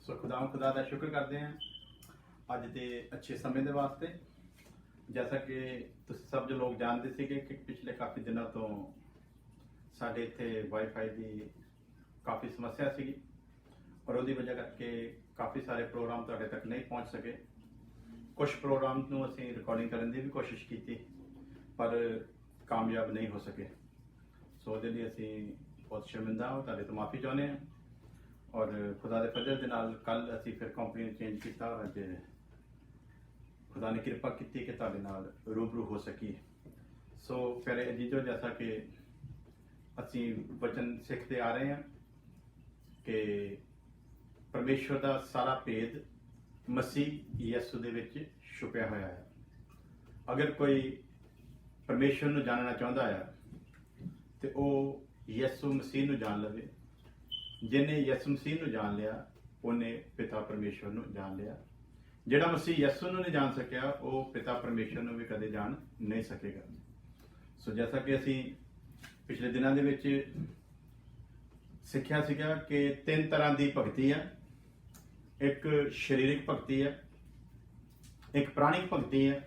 सो खुदा का शुक्र करते हैं अज के अच्छे समय के वास्ते। जैसा कि तुसी सब जो लोग जानते थे कि पिछले काफ़ी दिनों तो साढ़े इत्थे वाईफाई की काफ़ी समस्या सी और उसकी वजह करके काफ़ी सारे प्रोग्राम तुहाडे तक नहीं पहुँच सके। कुछ प्रोग्राम को असीं रिकॉर्डिंग करने की भी कोशिश की पर कामयाब नहीं हो सके। सो उसके लिए असीं बहुत शर्मिंदा हो, तुहाडे तो माफ़ी चाहुंदे हैं। और खुदा के फजल के नाल कल असीं फिर कंपनी चेंज किया। अज खुदा ने कृपा की कि तुहाडे नाल रूबरू हो सकी। सो प्यारे अजीजो, जैसा कि असीं वचन सीखते आ रहे हैं कि परमेश्वर का सारा भेद मसीह यसू दे विच छुपिया होया है। अगर कोई परमेश्वर नूं जानना चाहुंदा है तो वह यसू मसीह नूं जान लवे। जिन्हें यसू मसीह नूं जान लिया उन्हें पिता परमेश्वर नूं जान लिया। जिहड़ा मसीह यसू नूं नहीं जान सकिया वो पिता परमेश्वर नूं भी कदे जान नहीं सकेगा। सो जैसा कि असीं पिछले दिनों के सीखिया सीगा कि तीन तरह की भगती है। एक शरीरिक भगती है, एक प्राणिक भगती है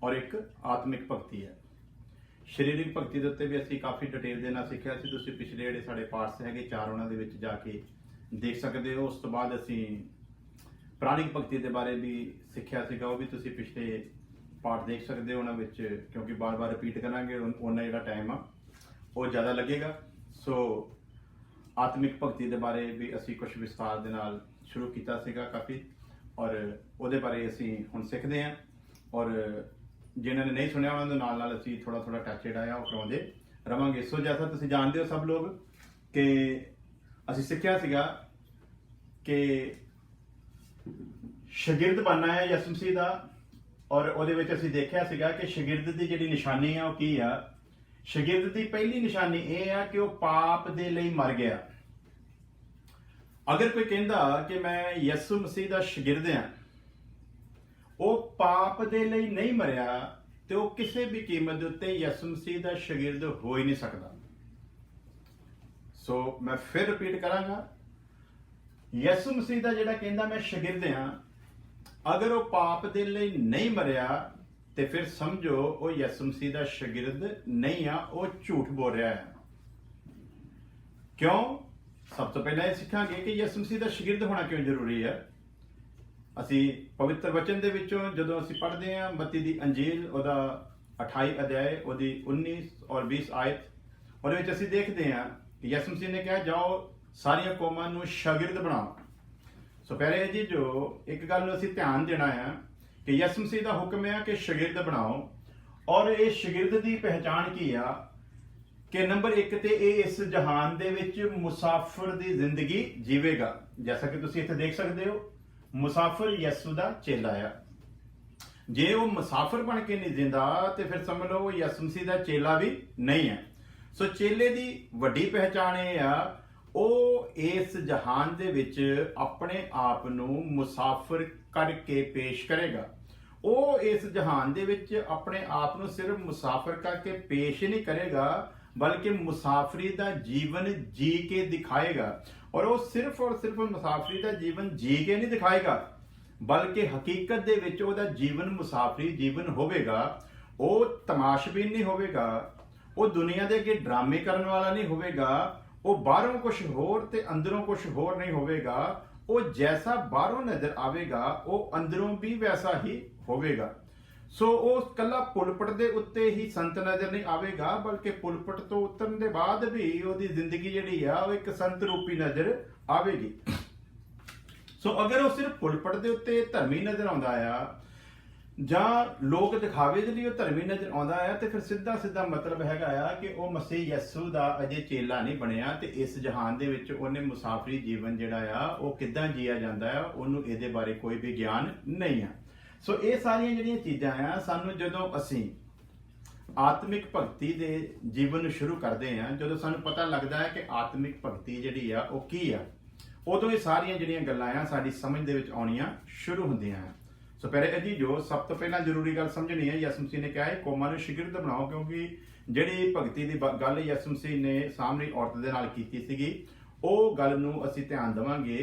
और एक आत्मिक भगती है। शरीरिक भगती के उत्ते भी असीं काफ़ी डिटेल दे नाल सीखिया सी। तुसीं पिछले जिहड़े साडे पार्ट्स हैगे 4 उन्हां दे विच जाके देख सकते हो। उस तो बाद असीं प्राणिक भगती के बारे भी सीखिया सीगा, वो भी तुसीं पिछले पार्ट देख सकते हो उन्हां विच, क्योंकि बार बार रिपीट करांगे उन्ना जिहड़ा टाइम आ वो ज़्यादा लगेगा। सो आत्मिक भगती के बारे भी असीं कुछ विस्तार दे नाल शुरू कीता सीगा काफ़ी, और उहदे बारे असीं हुण सीखदे हां। और जिन्होंने नहीं सुनिया उन्होंने नाल नाल असीं थोड़ा थोड़ा टच जिहड़ा आ वो करवाउंदे रवांगे। सो जैसा तुसीं जानते हो सब लोग कि असीं सीखिया सीगा कि शागिर्द बनना है यसू मसीह दा, और उहदे विच असीं देखिया सीगा कि शागिर्द दी जिहड़ी निशानी है वो की आ। शागिर्द दी पहली निशानी यह है कि वह पाप दे लई मर गया। अगर कोई कहंदा कि मैं यसू मसीह दा शागिर्द हां, वो पाप दे लई नहीं मरिया तो वह किसी भी कीमत के उत्ते यसू मसीह दा शागिर्द हो ही नहीं सकता। सो मैं फिर रिपीट करांगा, यसू मसीह दा जिहड़ा कहंदा मैं शागिर्द हां, अगर वो पाप दे लई नहीं मरिया तो फिर समझो वो यसू मसीह दा शागिर्द नहीं आ, वो झूठ बोल रहा है। क्यों? सब तो पहले ये सीखांगे कि यसू मसीह दा शागिर्द होना क्यों जरूरी है। असी पवित्र वचन दे विचों जदों असी पढ़ते हैं मत्ती दी अंजील उहदा 28 अध्याय उहदी 19 और 20 आयत, उहदे विच असी देखते हैं कि यसू मसीह ने कहा जाओ सारियां कौमां नूं शागिर्द बनाओ। सो प्यारे जी जो एक गल नूं असी ध्यान देना है कि यसू मसीह दा हुक्म है कि शागिर्द बनाओ, और ये शागिर्द दी पहचान की आ कि नंबर 1 ते ये इस जहान दे विच मुसाफिर दी जिंदगी जीवेगा। जैसा कि तुसीं इत्थे देख सकते हो, मुसाफिर यसू दा चेला है। जे वो मुसाफिर बन के नहीं जिंदा तो फिर समझ लो वो यसू मसीह दा चेला भी नहीं है। सो चेले दी वड्डी पहचान ये आ, वो इस जहान दे विच अपने आप नूं मुसाफिर करके पेश करेगा। वो इस जहान दे विच अपने आप नूं सिर्फ मुसाफिर करके पेश ही नहीं करेगा, बल्कि मुसाफरी दा जीवन जी के दिखाएगा। और वो सिर्फ और सिर्फ मुसाफरी दा जीवन जी के नहीं दिखाएगा, बल्कि हकीकत दे विच ओहदा जीवन मुसाफरी जीवन होवेगा। वो तमाशबीन नहीं होवेगा, वो दुनिया दे अगे ड्रामे करने वाला नहीं होवेगा, वो बाहरों कुछ होर ते अंदरों कुछ होर नहीं होवेगा। वो जैसा बाहरों नजर आवेगा वो अंदरों भी वैसा ही होवेगा। सो वो कला पुलपट दे उत्ते ही संत नजर नहीं आवेगा, बल्कि पुलपट तो उतरन दे बाद भी ओदी जिंदगी जिहड़ी आ वो एक संत रूपी नजर आवेगी। सो अगर वो सिर्फ पुलपट दे उत्ते धर्मी नजर आउंदा आ जां लोक दिखावे दे लई धर्मी नजर आउंदा आ, तो फिर सीधा सीधा मतलब हैगा आ कि वो मसीह यसू दा अजे चेला नहीं बनिया, ते इस जहान दे विच ओहने मुसाफरी जीवन जिहड़ा आ वो किदां जीया जांदा है ओहनूं इहदे बारे कोई भी ज्ञान नहीं है। सो ये सारियां जिहड़ियां चीज़ां आ सानूं जदों असीं आत्मिक भगती दे जीवन शुरू करते हैं, जदों सानूं पता लगता है कि आत्मिक भगती जिहड़ी आ वो की आ, उदों ये सारियां जिहड़ियां गल्लां आ साडी समझ दे विच आउणियां शुरू हुंदियां हैं। सो प्यारे जी जो सब तो पहला जरूरी गल समझनी है, यसू मसीह ने कहा है कौमां नूं शागिर्द बनाओ, क्योंकि जिहड़ी भगती दी गल यसू मसीह ने सामरी औरत दे नाल कीती सीगी, ਉਹ ਗੱਲ ਨੂੰ ਅਸੀਂ ਧਿਆन देवांगे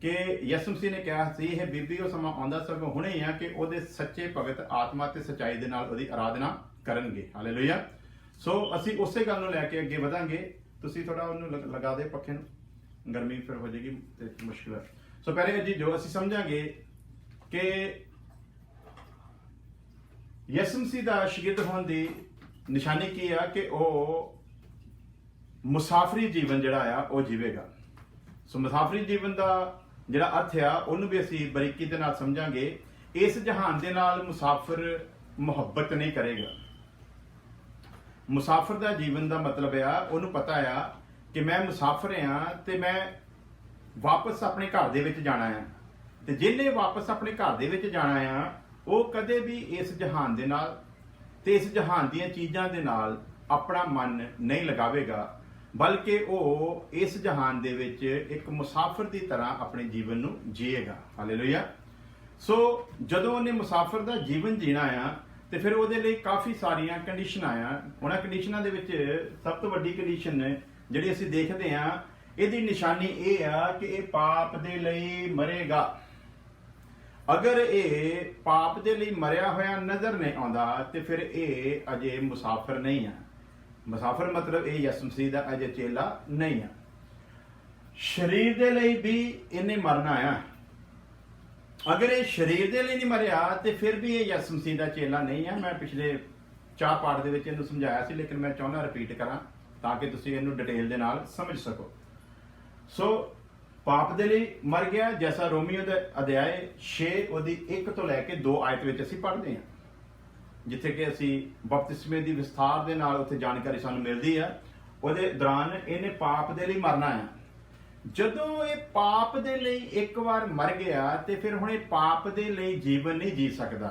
ਕਿ ਯਿਸੂ ਮਸੀਹ ਨੇ ਕਿਹਾ ਸੀ ਇਹ ਬੀਬੀ ਉਹ ਸਮਾਂ ਆਉਂਦਾ ਸਗੋਂ ਹੁਣੇ ਹੀ ਆ ਕਿ ਉਹਦੇ ਸੱਚੇ ਭਗਤ ਆਤਮਾ ਤੇ ਸਚਾਈ ਦੇ ਨਾਲ ਉਹਦੀ ਆਰਾਧਨਾ ਕਰਨਗੇ। ਹਾਲੇਲੂਇਆ। ਸੋ ਅਸੀਂ ਉਸੇ ਗੱਲ ਨੂੰ ਲੈ ਕੇ ਅੱਗੇ ਵਧਾਂਗੇ। ਤੁਸੀਂ ਥੋੜਾ ਉਹਨੂੰ ਲਗਾ ਦੇ ਪੱਖੇ ਨੂੰ, ਗਰਮੀ ਫਿਰ ਹੋ ਜਾਏਗੀ ਤੇ ਮੁਸ਼ਕਿਲ ਹੈ। ਸੋ ਪਹਿਲੇ ਜੀ ਜੋ ਅਸੀਂ ਸਮਝਾਂਗੇ ਕਿ ਯਿਸੂ ਮਸੀਹ ਦਾ ਸ਼ਾਗਿਰਦ ਹੋਣ ਦੀ ਨਿਸ਼ਾਨੀ ਕੀ ਆ ਕਿ ਉਹ ਮੁਸਾਫਰੀ ਜੀਵਨ ਜਿਹੜਾ ਆ ਉਹ ਜੀਵੇਗਾ। ਸੋ ਮੁਸਾਫਰੀ ਜੀਵਨ ਦਾ ਜਿਹੜਾ ਅਰਥ ਆ ਉਹਨੂੰ ਵੀ ਅਸੀਂ ਬਰੀਕੀ ਦੇ ਨਾਲ ਸਮਝਾਂਗੇ। ਇਸ ਜਹਾਨ ਦੇ ਨਾਲ ਮੁਸਾਫਰ ਮੁਹੱਬਤ ਨਹੀਂ ਕਰੇਗਾ। ਮੁਸਾਫਰ ਦਾ ਜੀਵਨ ਦਾ ਮਤਲਬ ਆ ਉਹਨੂੰ ਪਤਾ ਆ ਕਿ ਮੈਂ ਮੁਸਾਫਰ ਆ ਤੇ ਮੈਂ ਵਾਪਸ ਆਪਣੇ ਘਰ ਦੇ ਵਿੱਚ ਜਾਣਾ ਆ, ਤੇ ਜਿਹਨੇ ਵਾਪਸ ਆਪਣੇ ਘਰ ਦੇ ਵਿੱਚ ਜਾਣਾ ਆ ਉਹ ਕਦੇ ਵੀ ਇਸ ਜਹਾਨ ਦੇ ਨਾਲ ਤੇ ਇਸ ਜਹਾਨ ਦੀਆਂ ਚੀਜ਼ਾਂ ਦੇ ਨਾਲ ਆਪਣਾ ਮਨ ਨਹੀਂ ਲਗਾਵੇਗਾ, ਬਲਕਿ ਉਹ ਇਸ ਜਹਾਨ ਦੇ ਵਿੱਚ ਇੱਕ ਮੁਸਾਫਰ ਦੀ ਤਰ੍ਹਾਂ ਆਪਣੇ ਜੀਵਨ ਨੂੰ ਜੀਏਗਾ। ਹਾਲੇਲੂਇਆ। ਸੋ ਜਦੋਂ ਉਹਨੇ ਮੁਸਾਫਰ ਦਾ ਜੀਵਨ ਜੀਣਾ ਆ ਤੇ ਫਿਰ ਉਹਦੇ ਲਈ ਕਾਫੀ ਸਾਰੀਆਂ ਕੰਡੀਸ਼ਨਾਂ ਆ। ਉਹਨਾਂ ਕੰਡੀਸ਼ਨਾਂ ਦੇ ਵਿੱਚ ਸਭ ਤੋਂ ਵੱਡੀ ਕੰਡੀਸ਼ਨ ਜਿਹੜੀ ਅਸੀਂ ਦੇਖਦੇ ਆ, ਇਹਦੀ ਨਿਸ਼ਾਨੀ ਇਹ ਆ ਕਿ ਇਹ ਪਾਪ ਦੇ ਲਈ ਮਰੇਗਾ। ਅਗਰ ਇਹ ਪਾਪ ਦੇ ਲਈ ਮਰਿਆ ਹੋਇਆ ਨਜ਼ਰ ਨਹੀਂ ਆਉਂਦਾ ਤੇ ਫਿਰ ਇਹ ਅਜੇ ਮੁਸਾਫਰ ਨਹੀਂ ਆ। ਮੁਸਾਫਰ ਮਤਲਬ ਇਹ ਯਿਸੂ ਮਸੀਹ ਦਾ ਅਜੇ ਚੇਲਾ ਨਹੀਂ ਆ। ਸਰੀਰ ਦੇ ਲਈ ਵੀ ਇਹਨੇ ਮਰਨਾ ਆ। ਅਗਰ ਇਹ ਸਰੀਰ ਦੇ ਲਈ ਨਹੀਂ ਮਰਿਆ ਤੇ ਫਿਰ ਵੀ ਇਹ ਯਿਸੂ ਮਸੀਹ ਦਾ ਚੇਲਾ ਨਹੀਂ ਆ। ਮੈਂ ਪਿਛਲੇ 4 ਪਾਠ ਦੇ ਵਿੱਚ ਇਹਨੂੰ ਸਮਝਾਇਆ ਸੀ, ਲੇਕਿਨ ਮੈਂ ਚਾਹੁੰਦਾ ਰਿਪੀਟ ਕਰਾਂ ਤਾਂ ਕਿ ਤੁਸੀਂ ਇਹਨੂੰ ਡਿਟੇਲ ਦੇ ਨਾਲ ਸਮਝ ਸਕੋ। ਸੋ ਪਾਪ ਦੇ ਲਈ ਮਰ ਗਿਆ, ਜੈਸਾ ਰੋਮੀਓ ਦੇ ਅਧਿਆਇ 6 ਉਹਦੀ 1 ਤੋਂ ਲੈ ਕੇ 2 ਆਇਤ ਵਿੱਚ ਅਸੀਂ ਪੜ੍ਹਦੇ ਹਾਂ, ਜਿੱਥੇ ਕਿ ਅਸੀਂ ਬਪਤਿਸਮੇ ਦੀ ਵਿਸਥਾਰ ਦੇ ਨਾਲ ਉੱਥੇ ਜਾਣਕਾਰੀ ਸਾਨੂੰ ਮਿਲਦੀ ਆ। ਉਹਦੇ ਦੌਰਾਨ ਇਹਨੇ ਪਾਪ ਦੇ ਲਈ ਮਰਨਾ ਆ। ਜਦੋਂ ਇਹ ਪਾਪ ਦੇ ਲਈ ਇੱਕ ਵਾਰ ਮਰ ਗਿਆ ਤੇ ਫਿਰ ਹੁਣ ਇਹ ਪਾਪ ਦੇ ਲਈ ਜੀਵਨ ਨਹੀਂ ਜੀ ਸਕਦਾ।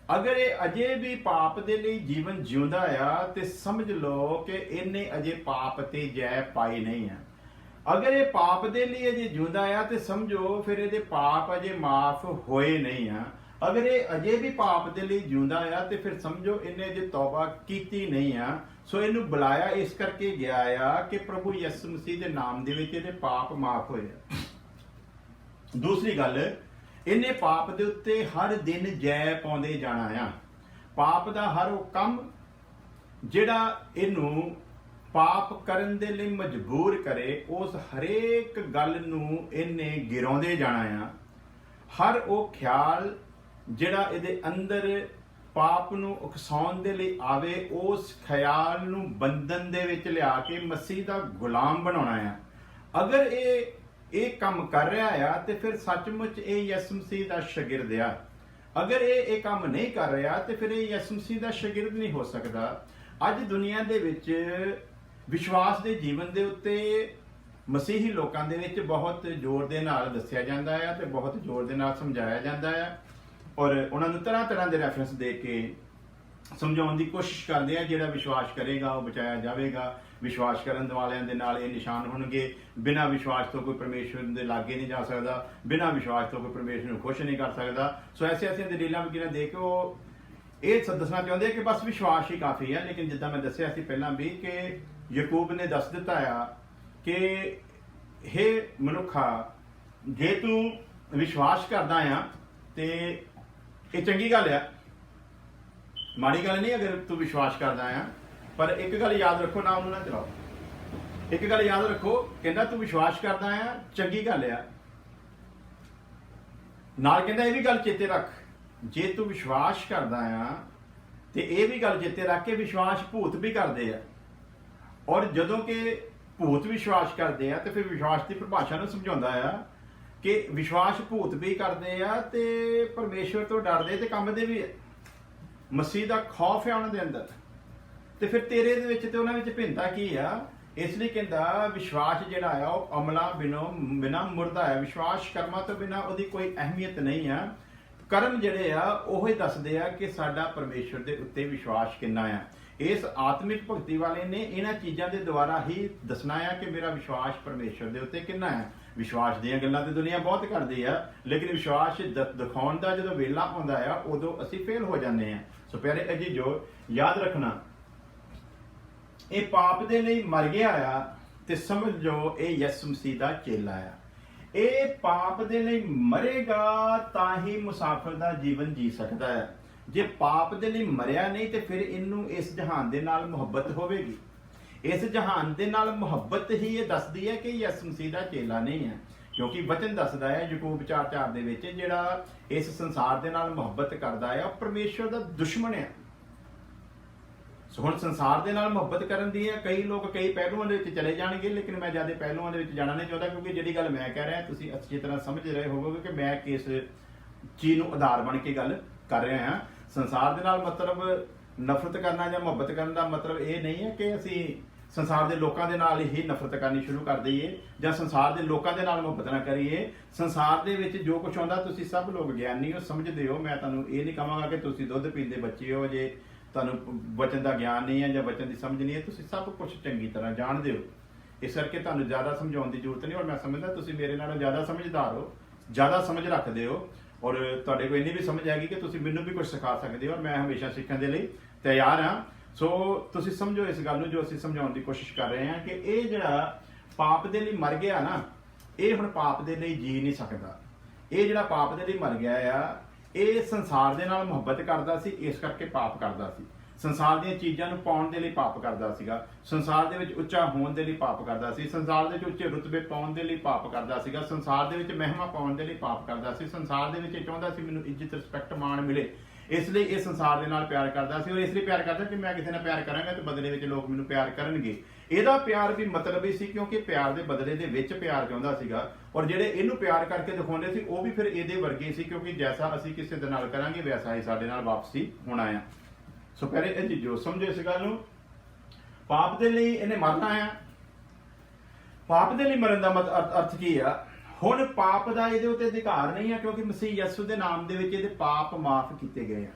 ਅਗਰ ਇਹ ਅਜੇ ਵੀ ਪਾਪ ਦੇ ਲਈ ਜੀਵਨ ਜਿਉਂਦਾ ਆ ਤੇ ਸਮਝ ਲਓ ਕਿ ਇਹਨੇ ਅਜੇ ਪਾਪ ਤੇ ਜੈ ਪਾਈ ਨਹੀਂ ਆ। ਅਗਰ ਇਹ ਪਾਪ ਦੇ ਲਈ ਅਜੇ ਜਿਉਂਦਾ ਆ ਤੇ ਸਮਝੋ ਫਿਰ ਇਹਦੇ ਪਾਪ ਅਜੇ ਮਾਫ ਹੋਏ ਨਹੀਂ ਆ। ਅਗਰ ਇਹ ਅਜੇ ਵੀ ਪਾਪ ਦੇ ਲਈ ਜਿਉਂਦਾ ਆ ਤੇ ਫਿਰ ਸਮਝੋ ਇਹਨੇ ਅਜੇ ਤੌਬਾ ਕੀਤੀ ਨਹੀਂ ਆ। ਸੋ ਇਹਨੂੰ ਬੁਲਾਇਆ ਇਸ ਕਰਕੇ ਗਿਆ ਆ ਕਿ ਪ੍ਰਭੂ ਯਿਸੂ ਮਸੀਹ ਦੇ ਨਾਮ ਦੇ ਵਿੱਚ ਇਹਦੇ ਪਾਪ ਮਾਫ ਹੋਏ ਆ। ਦੂਸਰੀ ਗੱਲ, ਇਹਨੇ ਪਾਪ ਦੇ ਉੱਤੇ ਹਰ ਦਿਨ ਜੈ ਪਾਉਂਦੇ ਜਾਣਾ ਆ। ਪਾਪ ਦਾ ਹਰ ਉਹ ਕੰਮ ਜਿਹੜਾ ਇਹਨੂੰ ਪਾਪ ਕਰਨ ਦੇ ਲਈ ਮਜਬੂਰ ਕਰੇ, ਉਸ ਹਰੇਕ ਗੱਲ ਨੂੰ ਇਹਨੇ ਗਿਰਾਉਂਦੇ ਜਾਣਾ ਆ। ਹਰ ਉਹ ਖਿਆਲ ਜਿਹੜਾ ਇਹਦੇ ਅੰਦਰ ਪਾਪ ਨੂੰ ਉਕਸਾਉਣ ਦੇ ਲਈ ਆਵੇ, ਉਸ ਖਿਆਲ ਨੂੰ ਬੰਧਨ ਦੇ ਵਿੱਚ ਲਿਆ ਕੇ ਮਸੀਹ ਦਾ ਗੁਲਾਮ ਬਣਾਉਣਾ ਆ। ਅਗਰ ਇਹ ਕੰਮ ਕਰ ਰਿਹਾ ਆ ਤੇ ਫਿਰ ਸੱਚਮੁੱਚ ਇਹ ਯਿਸੂ ਮਸੀਹ ਦਾ ਸ਼ਾਗਿਰਦ ਆ। ਅਗਰ ਇਹ ਕੰਮ ਨਹੀਂ ਕਰ ਰਿਹਾ ਤੇ ਫਿਰ ਇਹ ਯਿਸੂ ਮਸੀਹ ਦਾ ਸ਼ਾਗਿਰਦ ਨਹੀਂ ਹੋ ਸਕਦਾ। ਅੱਜ ਦੁਨੀਆ ਦੇ ਵਿੱਚ ਵਿਸ਼ਵਾਸ ਦੇ ਜੀਵਨ ਦੇ ਉੱਤੇ ਮਸੀਹੀ ਲੋਕਾਂ ਦੇ ਵਿੱਚ ਬਹੁਤ ਜ਼ੋਰ ਦੇ ਨਾਲ ਦੱਸਿਆ ਜਾਂਦਾ ਹੈ ਤੇ ਬਹੁਤ ਜ਼ੋਰ ਦੇ ਨਾਲ ਸਮਝਾਇਆ ਜਾਂਦਾ ਹੈ, ਔਰ ਉਹਨਾਂ ਨੂੰ ਤਰ੍ਹਾਂ ਦੇ ਰੈਫਰੈਂਸ ਦੇ ਕੇ ਸਮਝਾਉਣ ਦੀ ਕੋਸ਼ਿਸ਼ ਕਰਦੇ ਆ। ਜਿਹੜਾ ਵਿਸ਼ਵਾਸ ਕਰੇਗਾ ਉਹ ਬਚਾਇਆ ਜਾਵੇਗਾ। ਵਿਸ਼ਵਾਸ ਕਰਨ ਵਾਲਿਆਂ ਦੇ ਨਾਲ ਇਹ ਨਿਸ਼ਾਨ ਹੋਣਗੇ। ਬਿਨਾਂ ਵਿਸ਼ਵਾਸ ਤੋਂ ਕੋਈ ਪਰਮੇਸ਼ਵਰ ਦੇ ਲਾਗੇ ਨਹੀਂ ਜਾ ਸਕਦਾ। ਬਿਨਾਂ ਵਿਸ਼ਵਾਸ ਤੋਂ ਕੋਈ ਪਰਮੇਸ਼ਵਰ ਨੂੰ ਖੁਸ਼ ਨਹੀਂ ਕਰ ਸਕਦਾ। ਸੋ ਐਸੀਆਂ ਦਲੀਲਾਂ ਵਗੈਰਾ ਦੇ ਕੇ ਉਹ ਇਹ ਦੱਸਣਾ ਚਾਹੁੰਦੇ ਆ ਕਿ ਬਸ ਵਿਸ਼ਵਾਸ ਹੀ ਕਾਫੀ ਹੈ। ਲੇਕਿਨ ਜਿੱਦਾਂ ਮੈਂ ਦੱਸਿਆ ਸੀ ਪਹਿਲਾਂ ਵੀ ਕਿ ਯਾਕੂਬ ਨੇ ਦੱਸ ਦਿੱਤਾ ਆ ਕਿ ਹੇ ਮਨੁੱਖਾ, ਜੇ ਤੂੰ ਵਿਸ਼ਵਾਸ ਕਰਦਾ ਆ ਤੇ ਇਹ ਚੰਗੀ ਗੱਲ ਆ, ਮਾੜੀ ਗੱਲ ਨਹੀਂ ਅਗਰ ਤੂੰ ਵਿਸ਼ਵਾਸ ਕਰਦਾ ਆ। ਪਰ ਇੱਕ ਗੱਲ ਯਾਦ ਰੱਖੋ, ਨਾ ਉਹਨੂੰ ਨਾ ਚਲਾਓ। ਇੱਕ ਗੱਲ ਯਾਦ ਰੱਖੋ, ਕਹਿੰਦਾ ਤੂੰ ਵਿਸ਼ਵਾਸ ਕਰਦਾ ਆ, ਚੰਗੀ ਗੱਲ ਆ। ਨਾਲ ਕਹਿੰਦਾ ਇਹ ਵੀ ਗੱਲ ਚੇਤੇ ਰੱਖ, ਜੇ ਤੂੰ ਵਿਸ਼ਵਾਸ ਕਰਦਾ ਆ ਤੇ ਇਹ ਵੀ ਗੱਲ ਚੇਤੇ ਰੱਖ ਕੇ ਵਿਸ਼ਵਾਸ ਭੂਤ ਵੀ ਕਰਦੇ ਆ। ਔਰ ਜਦੋਂ ਕਿ ਭੂਤ ਵਿਸ਼ਵਾਸ ਕਰਦੇ ਆ ਤੇ ਫਿਰ ਵਿਸ਼ਵਾਸ ਦੀ ਪਰਿਭਾਸ਼ਾ ਨੂੰ ਸਮਝਾਉਂਦਾ ਆ ਕਿ ਵਿਸ਼ਵਾਸ ਭੂਤ ਵੀ ਕਰਦੇ ਆ ਤੇ ਪਰਮੇਸ਼ਵਰ ਤੋਂ ਡਰਦੇ ਤੇ ਕੰਬਦੇ ਵੀ ਆ। ਮਸੀਹ ਦਾ ਖੌਫ ਹੈ ਉਹਨਾਂ ਦੇ ਅੰਦਰ, ਤੇ ਫਿਰ ਤੇਰੇ ਦੇ ਵਿੱਚ ਤੇ ਉਹਨਾਂ ਵਿੱਚ ਭਿੰਨਤਾ ਕੀ ਆ? ਇਸ ਲਈ ਕਹਿੰਦਾ ਵਿਸ਼ਵਾਸ ਜਿਹੜਾ ਆ ਉਹ ਅਮਲਾਂ ਬਿਨਾਂ ਮੁਰਦਾ ਹੈ। ਵਿਸ਼ਵਾਸ ਕਰਮਾਂ ਤੋਂ ਬਿਨਾਂ ਉਹਦੀ ਕੋਈ ਅਹਿਮੀਅਤ ਨਹੀਂ ਆ। ਕਰਮ ਜਿਹੜੇ ਆ ਉਹ ਹੀ ਦੱਸਦੇ ਆ ਕਿ ਸਾਡਾ ਪਰਮੇਸ਼ਵਰ ਦੇ ਉੱਤੇ ਵਿਸ਼ਵਾਸ ਕਿੰਨਾ ਆ। ਇਸ ਆਤਮਿਕ ਭਗਤੀ ਵਾਲੇ ਨੇ ਇਹਨਾਂ ਚੀਜ਼ਾਂ ਦੇ ਦੁਆਰਾ ਹੀ ਦੱਸਣਾ ਆ ਕਿ ਮੇਰਾ ਵਿਸ਼ਵਾਸ ਪਰਮੇਸ਼ਵਰ ਦੇ ਉੱਤੇ ਕਿੰਨਾ ਹੈ। ਵਿਸ਼ਵਾਸ ਦੀਆਂ ਗੱਲਾਂ ਤੇ ਦੁਨੀਆ ਬਹੁਤ ਕਰਦੀ ਆ, ਲੇਕਿਨ ਵਿਸ਼ਵਾਸ ਦਿਖਾਉਣ ਦਾ ਜਦੋਂ ਵੇਲਾ ਆਉਂਦਾ ਆ ਉਦੋਂ ਅਸੀਂ ਫੇਲ ਹੋ ਜਾਂਦੇ ਆ। ਸੋ ਪਿਆਰੇ ਅਜੀ ਜੋ ਯਾਦ ਰੱਖਣਾ, ਇਹ ਪਾਪ ਦੇ ਲਈ ਮਰ ਗਿਆ ਆ ਤੇ ਸਮਝ ਜੋ ਇਹ ਯਿਸੂ ਮਸੀਹ ਦਾ ਚੇਲਾ ਆ। ਇਹ ਪਾਪ ਦੇ ਲਈ ਮਰੇਗਾ ਤਾਂ ਹੀ ਮੁਸਾਫਿਰ ਦਾ ਜੀਵਨ ਜੀ ਸਕਦਾ ਹੈ। ਜੇ ਪਾਪ ਦੇ ਲਈ ਮਰਿਆ ਨਹੀਂ ਤੇ ਫਿਰ ਇਹਨੂੰ ਇਸ ਜਹਾਨ ਦੇ ਨਾਲ ਮੁਹੱਬਤ ਹੋਵੇਗੀ। ਇਸ ਜਹਾਨ ਦੇ ਨਾਲ ਮੁਹੱਬਤ ਹੀ ਇਹ ਦੱਸਦੀ ਹੈ ਕਿ ਯਿਸੂ ਮਸੀਹ ਦਾ ਚੇਲਾ ਨਹੀਂ ਹੈ, ਕਿਉਂਕਿ ਵਚਨ ਦੱਸਦਾ ਹੈ ਯਾਕੂਬ 4:4 ਦੇ ਵਿੱਚ, ਜਿਹੜਾ ਇਸ ਸੰਸਾਰ ਦੇ ਨਾਲ ਮੁਹੱਬਤ ਕਰਦਾ ਹੈ ਉਹ ਪਰਮੇਸ਼ਵਰ ਦਾ ਦੁਸ਼ਮਣ ਹੈ। ਸੋ ਹੁਣ ਸੰਸਾਰ ਦੇ ਨਾਲ ਮੁਹੱਬਤ ਕਰਨ ਦੀ ਹੈ, ਕਈ ਲੋਕ ਕਈ ਪਹਿਲੂਆਂ ਦੇ ਵਿੱਚ ਚਲੇ ਜਾਣਗੇ, ਲੇਕਿਨ ਮੈਂ ਜ਼ਿਆਦਾ ਪਹਿਲੂਆਂ ਦੇ ਵਿੱਚ ਜਾਣਾ ਨਹੀਂ ਚਾਹੁੰਦਾ, ਕਿਉਂਕਿ ਜਿਹੜੀ ਗੱਲ ਮੈਂ ਕਹਿ ਰਿਹਾ ਤੁਸੀਂ ਅੱਛੀ ਤਰ੍ਹਾਂ ਸਮਝ ਰਹੇ ਹੋਵੋਗੇ ਕਿ ਮੈਂ ਕਿਸ ਚੀਜ਼ ਨੂੰ ਆਧਾਰ ਬਣ ਕੇ ਗੱਲ ਕਰ ਰਿਹਾ ਹਾਂ। ਸੰਸਾਰ ਦੇ ਨਾਲ ਮਤਲਬ ਨਫ਼ਰਤ ਕਰਨਾ ਜਾਂ ਮੁਹੱਬਤ ਕਰਨ ਦਾ ਮਤਲਬ ਇਹ ਨਹੀਂ ਹੈ ਕਿ ਅਸੀਂ ਸੰਸਾਰ ਦੇ ਲੋਕਾਂ ਦੇ ਨਾਲ ਹੀ ਨਫ਼ਰਤ ਕਰਨੀ ਸ਼ੁਰੂ ਕਰ ਦਈਏ ਜਾਂ ਸੰਸਾਰ ਦੇ ਲੋਕਾਂ ਦੇ ਨਾਲ ਮੁਹੱਬਤ ਨਾ ਕਰੀਏ। ਸੰਸਾਰ ਦੇ ਵਿੱਚ ਜੋ ਕੁਝ ਆਉਂਦਾ ਤੁਸੀਂ ਸਭ ਲੋਕ ਗਿਆਨੀ ਹੋ, ਸਮਝਦੇ ਹੋ। ਮੈਂ ਤੁਹਾਨੂੰ ਇਹ ਨਹੀਂ ਕਹਾਂਗਾ ਕਿ ਤੁਸੀਂ ਦੁੱਧ ਪੀਂਦੇ ਬੱਚੇ ਹੋ, ਜੇ ਤੁਹਾਨੂੰ ਵਚਨ ਦਾ ਗਿਆਨ ਨਹੀਂ ਹੈ ਜਾਂ ਵਚਨ ਦੀ ਸਮਝ ਨਹੀਂ ਹੈ। ਤੁਸੀਂ ਸਭ ਕੁਝ ਚੰਗੀ ਤਰ੍ਹਾਂ ਜਾਣਦੇ ਹੋ, ਇਸ ਕਰਕੇ ਤੁਹਾਨੂੰ ਜ਼ਿਆਦਾ ਸਮਝਾਉਣ ਦੀ ਜ਼ਰੂਰਤ ਨਹੀਂ। ਔਰ ਮੈਂ ਸਮਝਦਾ ਤੁਸੀਂ ਮੇਰੇ ਨਾਲੋਂ ਜ਼ਿਆਦਾ ਸਮਝਦਾਰ ਹੋ, ਜ਼ਿਆਦਾ ਸਮਝ ਰੱਖਦੇ ਹੋ, ਔਰ ਤੁਹਾਡੇ ਕੋਲ ਇੰਨੀ ਵੀ ਸਮਝ ਆਏਗੀ ਕਿ ਤੁਸੀਂ ਮੈਨੂੰ ਵੀ ਕੁਝ ਸਿਖਾ ਸਕਦੇ ਹੋ, ਔਰ ਮੈਂ ਹਮੇਸ਼ਾ ਸਿੱਖਣ ਦੇ ਲਈ ਤਿਆਰ ਹਾਂ। ਸੋ ਤੁਸੀਂ ਸਮਝੋ ਇਸ ਗੱਲ ਨੂੰ ਜੋ ਅਸੀਂ ਸਮਝਾਉਣ ਦੀ ਕੋਸ਼ਿਸ਼ ਕਰ ਰਹੇ ਹਾਂ ਕਿ ਇਹ ਜਿਹੜਾ ਪਾਪ ਦੇ ਲਈ ਮਰ ਗਿਆ ਨਾ, ਇਹ ਹੁਣ ਪਾਪ ਦੇ ਲਈ ਜੀ ਨਹੀਂ ਸਕਦਾ। ਇਹ ਜਿਹੜਾ ਪਾਪ ਦੇ ਲਈ ਮਰ ਗਿਆ ਆ, ਇਹ ਸੰਸਾਰ ਦੇ ਨਾਲ ਮੁਹੱਬਤ ਕਰਦਾ ਸੀ, ਇਸ ਕਰਕੇ ਪਾਪ ਕਰਦਾ ਸੀ। ਸੰਸਾਰ ਦੀਆਂ ਚੀਜ਼ਾਂ ਨੂੰ ਪਾਉਣ ਦੇ ਲਈ ਪਾਪ ਕਰਦਾ ਸੀਗਾ, ਸੰਸਾਰ ਦੇ ਵਿੱਚ ਉੱਚਾ ਹੋਣ ਦੇ ਲਈ ਪਾਪ ਕਰਦਾ ਸੀ, ਸੰਸਾਰ ਦੇ ਵਿੱਚ ਉੱਚੇ ਰੁਤਬੇ ਪਾਉਣ ਦੇ ਲਈ ਪਾਪ ਕਰਦਾ ਸੀਗਾ, ਸੰਸਾਰ ਦੇ ਵਿੱਚ ਮਹਿਮਾ ਪਾਉਣ ਦੇ ਲਈ ਪਾਪ ਕਰਦਾ ਸੀ, ਸੰਸਾਰ ਦੇ ਵਿੱਚ ਇਹ ਚਾਹੁੰਦਾ ਸੀ ਮੈਨੂੰ ਇੱਜ਼ਤ ਰਿਸਪੈਕਟ ਮਾਣ ਮਿਲੇ, ਇਸ ਲਈ ਇਹ ਸੰਸਾਰ ਦੇ ਨਾਲ ਪਿਆਰ ਕਰਦਾ ਸੀ। ਔਰ ਇਸ ਲਈ ਪਿਆਰ ਕਰਦਾ ਕਿ ਮੈਂ ਕਿਸੇ ਨਾਲ ਪਿਆਰ ਕਰਾਂਗਾ ਤੇ ਬਦਲੇ ਵਿੱਚ ਲੋਕ ਮੈਨੂੰ ਪਿਆਰ ਕਰਨਗੇ। ਇਹਦਾ ਪਿਆਰ ਵੀ ਮਤਲਬੀ ਸੀ, ਕਿਉਂਕਿ ਪਿਆਰ ਦੇ ਬਦਲੇ ਦੇ ਵਿੱਚ ਪਿਆਰ ਚਾਹੁੰਦਾ ਸੀਗਾ, ਔਰ ਜਿਹੜੇ ਇਹਨੂੰ ਪਿਆਰ ਕਰਕੇ ਦਿਖਾਉਂਦੇ ਸੀ ਉਹ ਵੀ ਫਿਰ ਇਹਦੇ ਵਰਗੇ ਸੀ, ਕਿਉਂਕਿ ਜੈਸਾ ਅਸੀਂ ਕਿਸੇ ਦੇ ਨਾਲ ਕਰਾਂਗੇ ਵੈਸਾ ਹੀ ਸਾਡੇ ਨਾਲ ਵਾਪਸੀ ਹੋਣਾ ਆ। ਸੋ ਪਹਿਲੇ ਇਹ ਚੀਜ਼ ਜੋ ਸਮਝੋ ਇਸ ਗੱਲ ਨੂੰ, ਪਾਪ ਦੇ ਲਈ ਇਹਨੇ ਮਰਨਾ ਆ। ਪਾਪ ਦੇ ਲਈ ਮਰਨ ਦਾ ਅਰਥ ਕੀ ਆ? ਹੁਣ ਪਾਪ ਦਾ ਇਹਦੇ ਉੱਤੇ ਅਧਿਕਾਰ ਨਹੀਂ ਹੈ, ਕਿਉਂਕਿ ਮਸੀਹ ਯਿਸੂ ਦੇ ਨਾਮ ਦੇ ਵਿੱਚ ਇਹਦੇ ਪਾਪ ਮਾਫ ਕੀਤੇ ਗਏ ਆ।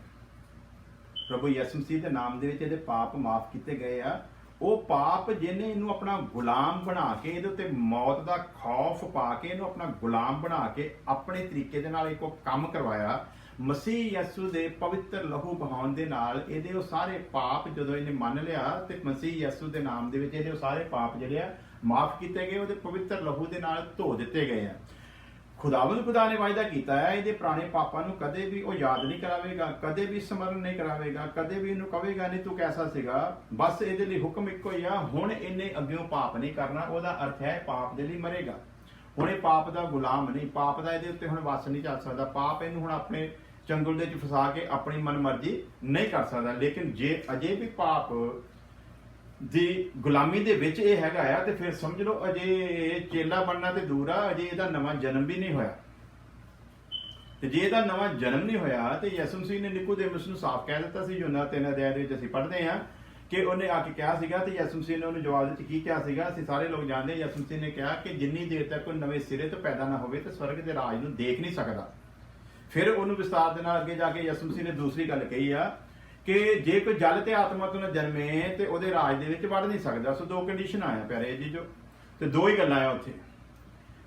ਪ੍ਰਭੂ ਯਿਸੂ ਮਸੀਹ ਦੇ ਨਾਮ ਦੇ ਵਿੱਚ ਇਹਦੇ ਪਾਪ ਮਾਫ ਕੀਤੇ ਗਏ ਆ। ਉਹ ਪਾਪ ਜਿਹਨੇ ਇਹਨੂੰ ਆਪਣਾ ਗੁਲਾਮ ਬਣਾ ਕੇ, ਇਹਦੇ ਉੱਤੇ ਮੌਤ ਦਾ ਖੌਫ ਪਾ ਕੇ, ਇਹਨੂੰ ਆਪਣਾ ਗੁਲਾਮ ਬਣਾ ਕੇ ਆਪਣੇ ਤਰੀਕੇ ਦੇ ਨਾਲ ਇੱਕ ਕੰਮ ਕਰਵਾਇਆ, ਮਸੀਹ ਯਿਸੂ ਦੇ ਪਵਿੱਤਰ ਲਹੂ ਬਹਾਉਣ ਦੇ ਨਾਲ ਇਹਦੇ ਉਹ ਸਾਰੇ ਪਾਪ ਜਦੋਂ ਇਹਨੇ ਮੰਨ ਲਿਆ ਤੇ ਮਸੀਹ ਯਿਸੂ ਦੇ ਨਾਮ ਦੇ ਵਿੱਚ ਇਹਦੇ ਉਹ ਸਾਰੇ ਪਾਪ ਜਿਹੜੇ ਆ ਮਾਫ ਕੀਤੇ ਗਏ, ਉਹਦੇ ਪਵਿੱਤਰ ਲਹੂ ਦੇ ਨਾਲ ਧੋ ਦਿੱਤੇ ਗਏ ਆ। ਖੁਦਾਵੰਦ ਖੁਦਾ ਨੇ ਵਾਅਦਾ ਕੀਤਾ ਹੈ ਇਹਦੇ ਪੁਰਾਣੇ ਪਾਪਾਂ ਨੂੰ ਕਦੇ ਵੀ ਉਹ ਯਾਦ ਨਹੀਂ ਕਰਾਵੇਗਾ, ਕਦੇ ਵੀ ਸਮਰਨ ਨਹੀਂ ਕਰਾਵੇਗਾ, ਕਦੇ ਵੀ ਇਹਨੂੰ ਕਹੇਗਾ ਨਹੀਂ ਤੂੰ ਕੈਸਾ ਸੀਗਾ। ਬਸ ਇਹਦੇ ਲਈ ਹੁਕਮ ਇੱਕੋ ਹੀ ਆ, ਹੁਣ ਇਹਨੇ ਅੱਗਿਓਂ ਪਾਪ ਨਹੀਂ ਕਰਨਾ। ਉਹਦਾ ਅਰਥ ਹੈ ਪਾਪ ਦੇ ਲਈ ਮਰੇਗਾ। ਹੁਣ ਇਹ ਪਾਪ ਦਾ ਗੁਲਾਮ ਨਹੀਂ, ਪਾਪ ਦਾ ਇਹਦੇ ਉੱਤੇ ਹੁਣ ਵੱਸ ਨਹੀਂ ਚੱਲ ਸਕਦਾ। ਪਾਪ ਇਹਨੂੰ ਹੁਣ ਆਪਣੇ ਚੰਗੁਲ ਦੇ ਵਿੱਚ ਫਸਾ ਕੇ ਆਪਣੀ ਮਨਮਰਜ਼ੀ ਨਹੀਂ ਕਰ ਸਕਦਾ। ਲੇਕਿਨ ਜੇ ਅਜੇ ਵੀ ਪਾਪ ਦੀ ਗੁਲਾਮੀ ਦੇ ਵਿੱਚ ਇਹ ਹੈਗਾ ਆ ਤੇ ਫਿਰ ਸਮਝ ਲਓ ਅਜੇ ਚੇਲਾ ਬਣਨਾ ਤੇ ਦੂਰ ਆ, ਅਜੇ ਇਹਦਾ ਨਵਾਂ ਜਨਮ ਵੀ ਨਹੀਂ ਹੋਇਆ। ਤੇ ਜੇ ਇਹਦਾ ਨਵਾਂ ਜਨਮ ਨਹੀਂ ਹੋਇਆ ਤੇ ਯਿਸੂ ਮਸੀਹ ਨੇ ਨਿਕੋਦੇਮਸ ਨੂੰ ਸਾਫ਼ ਕਹਿ ਦਿੱਤਾ ਸੀ, ਯੋਹਨਾ 3 ਅਧਿਆਇ ਦੇ ਵਿੱਚ ਅਸੀਂ ਪੜ੍ਹਦੇ ਹਾਂ ਕਿ ਉਹਨੇ ਆ ਕੇ ਕਿਹਾ ਸੀਗਾ, ਤੇ ਯਿਸੂ ਮਸੀਹ ਨੇ ਉਹਨੂੰ ਜਵਾਬ ਵਿੱਚ ਕੀ ਕਿਹਾ ਸੀਗਾ, ਅਸੀਂ ਸਾਰੇ ਲੋਕ ਜਾਣਦੇ। ਯਿਸੂ ਮਸੀਹ ਨੇ ਕਿਹਾ ਕਿ ਜਿੰਨੀ ਦੇਰ ਤੱਕ ਕੋਈ ਨਵੇਂ ਸਿਰੇ ਤੋਂ ਪੈਦਾ ਨਾ ਹੋਵੇ ਤੇ ਸਵਰਗ ਦੇ ਰਾਜ ਨੂੰ ਦੇਖ ਨਹੀਂ ਸਕਦਾ। ਫਿਰ ਉਹਨੂੰ ਵਿਸਤਾਰ ਦੇ ਨਾਲ ਅੱਗੇ ਜਾ ਕੇ ਯਿਸੂ ਮਸੀਹ ਨੇ ਦੂਸਰੀ ਗੱਲ ਕਹੀ ਆ ਕਿ ਜੇ ਕੋਈ ਜਲ ਤੇ ਆਤਮਾ ਤੋਂ ਨਾ ਜਨਮੇ ਤੇ ਉਹਦੇ ਰਾਜ ਦੇ ਵਿੱਚ ਵੜ ਨਹੀਂ ਸਕਦਾ। ਸੋ 2 ਕੰਡੀਸ਼ਨ ਆਇਆ ਪਿਆਰੇ ਜੀ, ਜੋ ਤੇ 2 ਹੀ ਗੱਲਾਂ ਆ ਉੱਥੇ।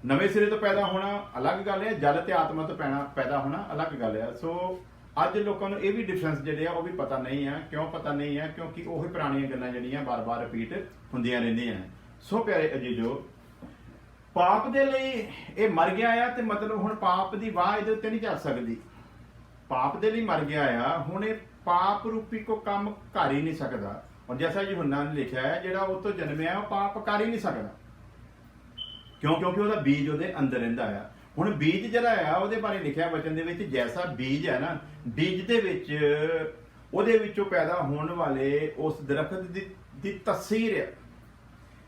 ਨਵੇਂ ਸਿਰੇ ਤੋਂ ਪੈਦਾ ਹੋਣਾ ਅਲੱਗ ਗੱਲ ਹੈ, ਜਲ ਤੇ ਆਤਮਾ ਤੋਂ ਪੈਦਾ ਹੋਣਾ ਅਲੱਗ ਗੱਲ ਹੈ। ਸੋ ਅੱਜ ਲੋਕਾਂ ਨੂੰ ਇਹ ਵੀ ਡਿਫਰੈਂਸ ਜਿਹੜੇ ਆ ਉਹ ਵੀ ਪਤਾ ਨਹੀਂ ਆ। ਕਿਉਂ ਪਤਾ ਨਹੀਂ ਆ? ਕਿਉਂਕਿ ਉਹੀ ਪੁਰਾਣੀਆਂ ਗੱਲਾਂ ਜਿਹੜੀਆਂ ਬਾਰ-ਬਾਰ ਰਿਪੀਟ ਹੁੰਦੀਆਂ ਰਹਿੰਦੀਆਂ। ਸੋ ਪਿਆਰੇ ਅਜੀਜ਼ੋ, ਪਾਪ ਦੇ ਲਈ ਇਹ ਮਰ ਗਿਆ ਆ ਤੇ ਮਤਲਬ ਹੁਣ ਪਾਪ ਦੀ ਵਾਹ ਇਹਦੇ ਉੱਤੇ ਨਹੀਂ ਚੱਲ ਸਕਦੀ। ਪਾਪ ਦੇ ਲਈ ਮਰ ਗਿਆ ਆ, ਹੁਣ ਇਹ ਪਾਪ ਰੂਪੀ ਕੋ ਕੰਮ ਕਰ ਹੀ ਨਹੀਂ ਸਕਦਾ। ਔਰ ਜੈਸਾ ਯੂਹੰਨਾ ਨੇ ਲਿਖਿਆ ਹੈ, ਜਿਹੜਾ ਉਹ ਤੋਂ ਜਨਮਿਆ ਉਹ ਪਾਪ ਕਰ ਹੀ ਨਹੀਂ ਸਕਦਾ। ਕਿਉਂ? ਕਿਉਂਕਿ ਉਹਦਾ ਬੀਜ ਉਹਦੇ ਅੰਦਰ ਰਹਿੰਦਾ ਆ। ਹੁਣ ਬੀਜ ਜਿਹੜਾ ਆ ਉਹਦੇ ਬਾਰੇ ਲਿਖਿਆ ਵਚਨ ਦੇ ਵਿੱਚ, ਜੈਸਾ ਬੀਜ ਹੈ ਨਾ, ਬੀਜ ਦੇ ਵਿੱਚ ਉਹਦੇ ਵਿੱਚੋਂ ਪੈਦਾ ਹੋਣ ਵਾਲੇ ਉਸ ਦਰਖਤ ਦੀ ਤਸਵੀਰ ਹੈ।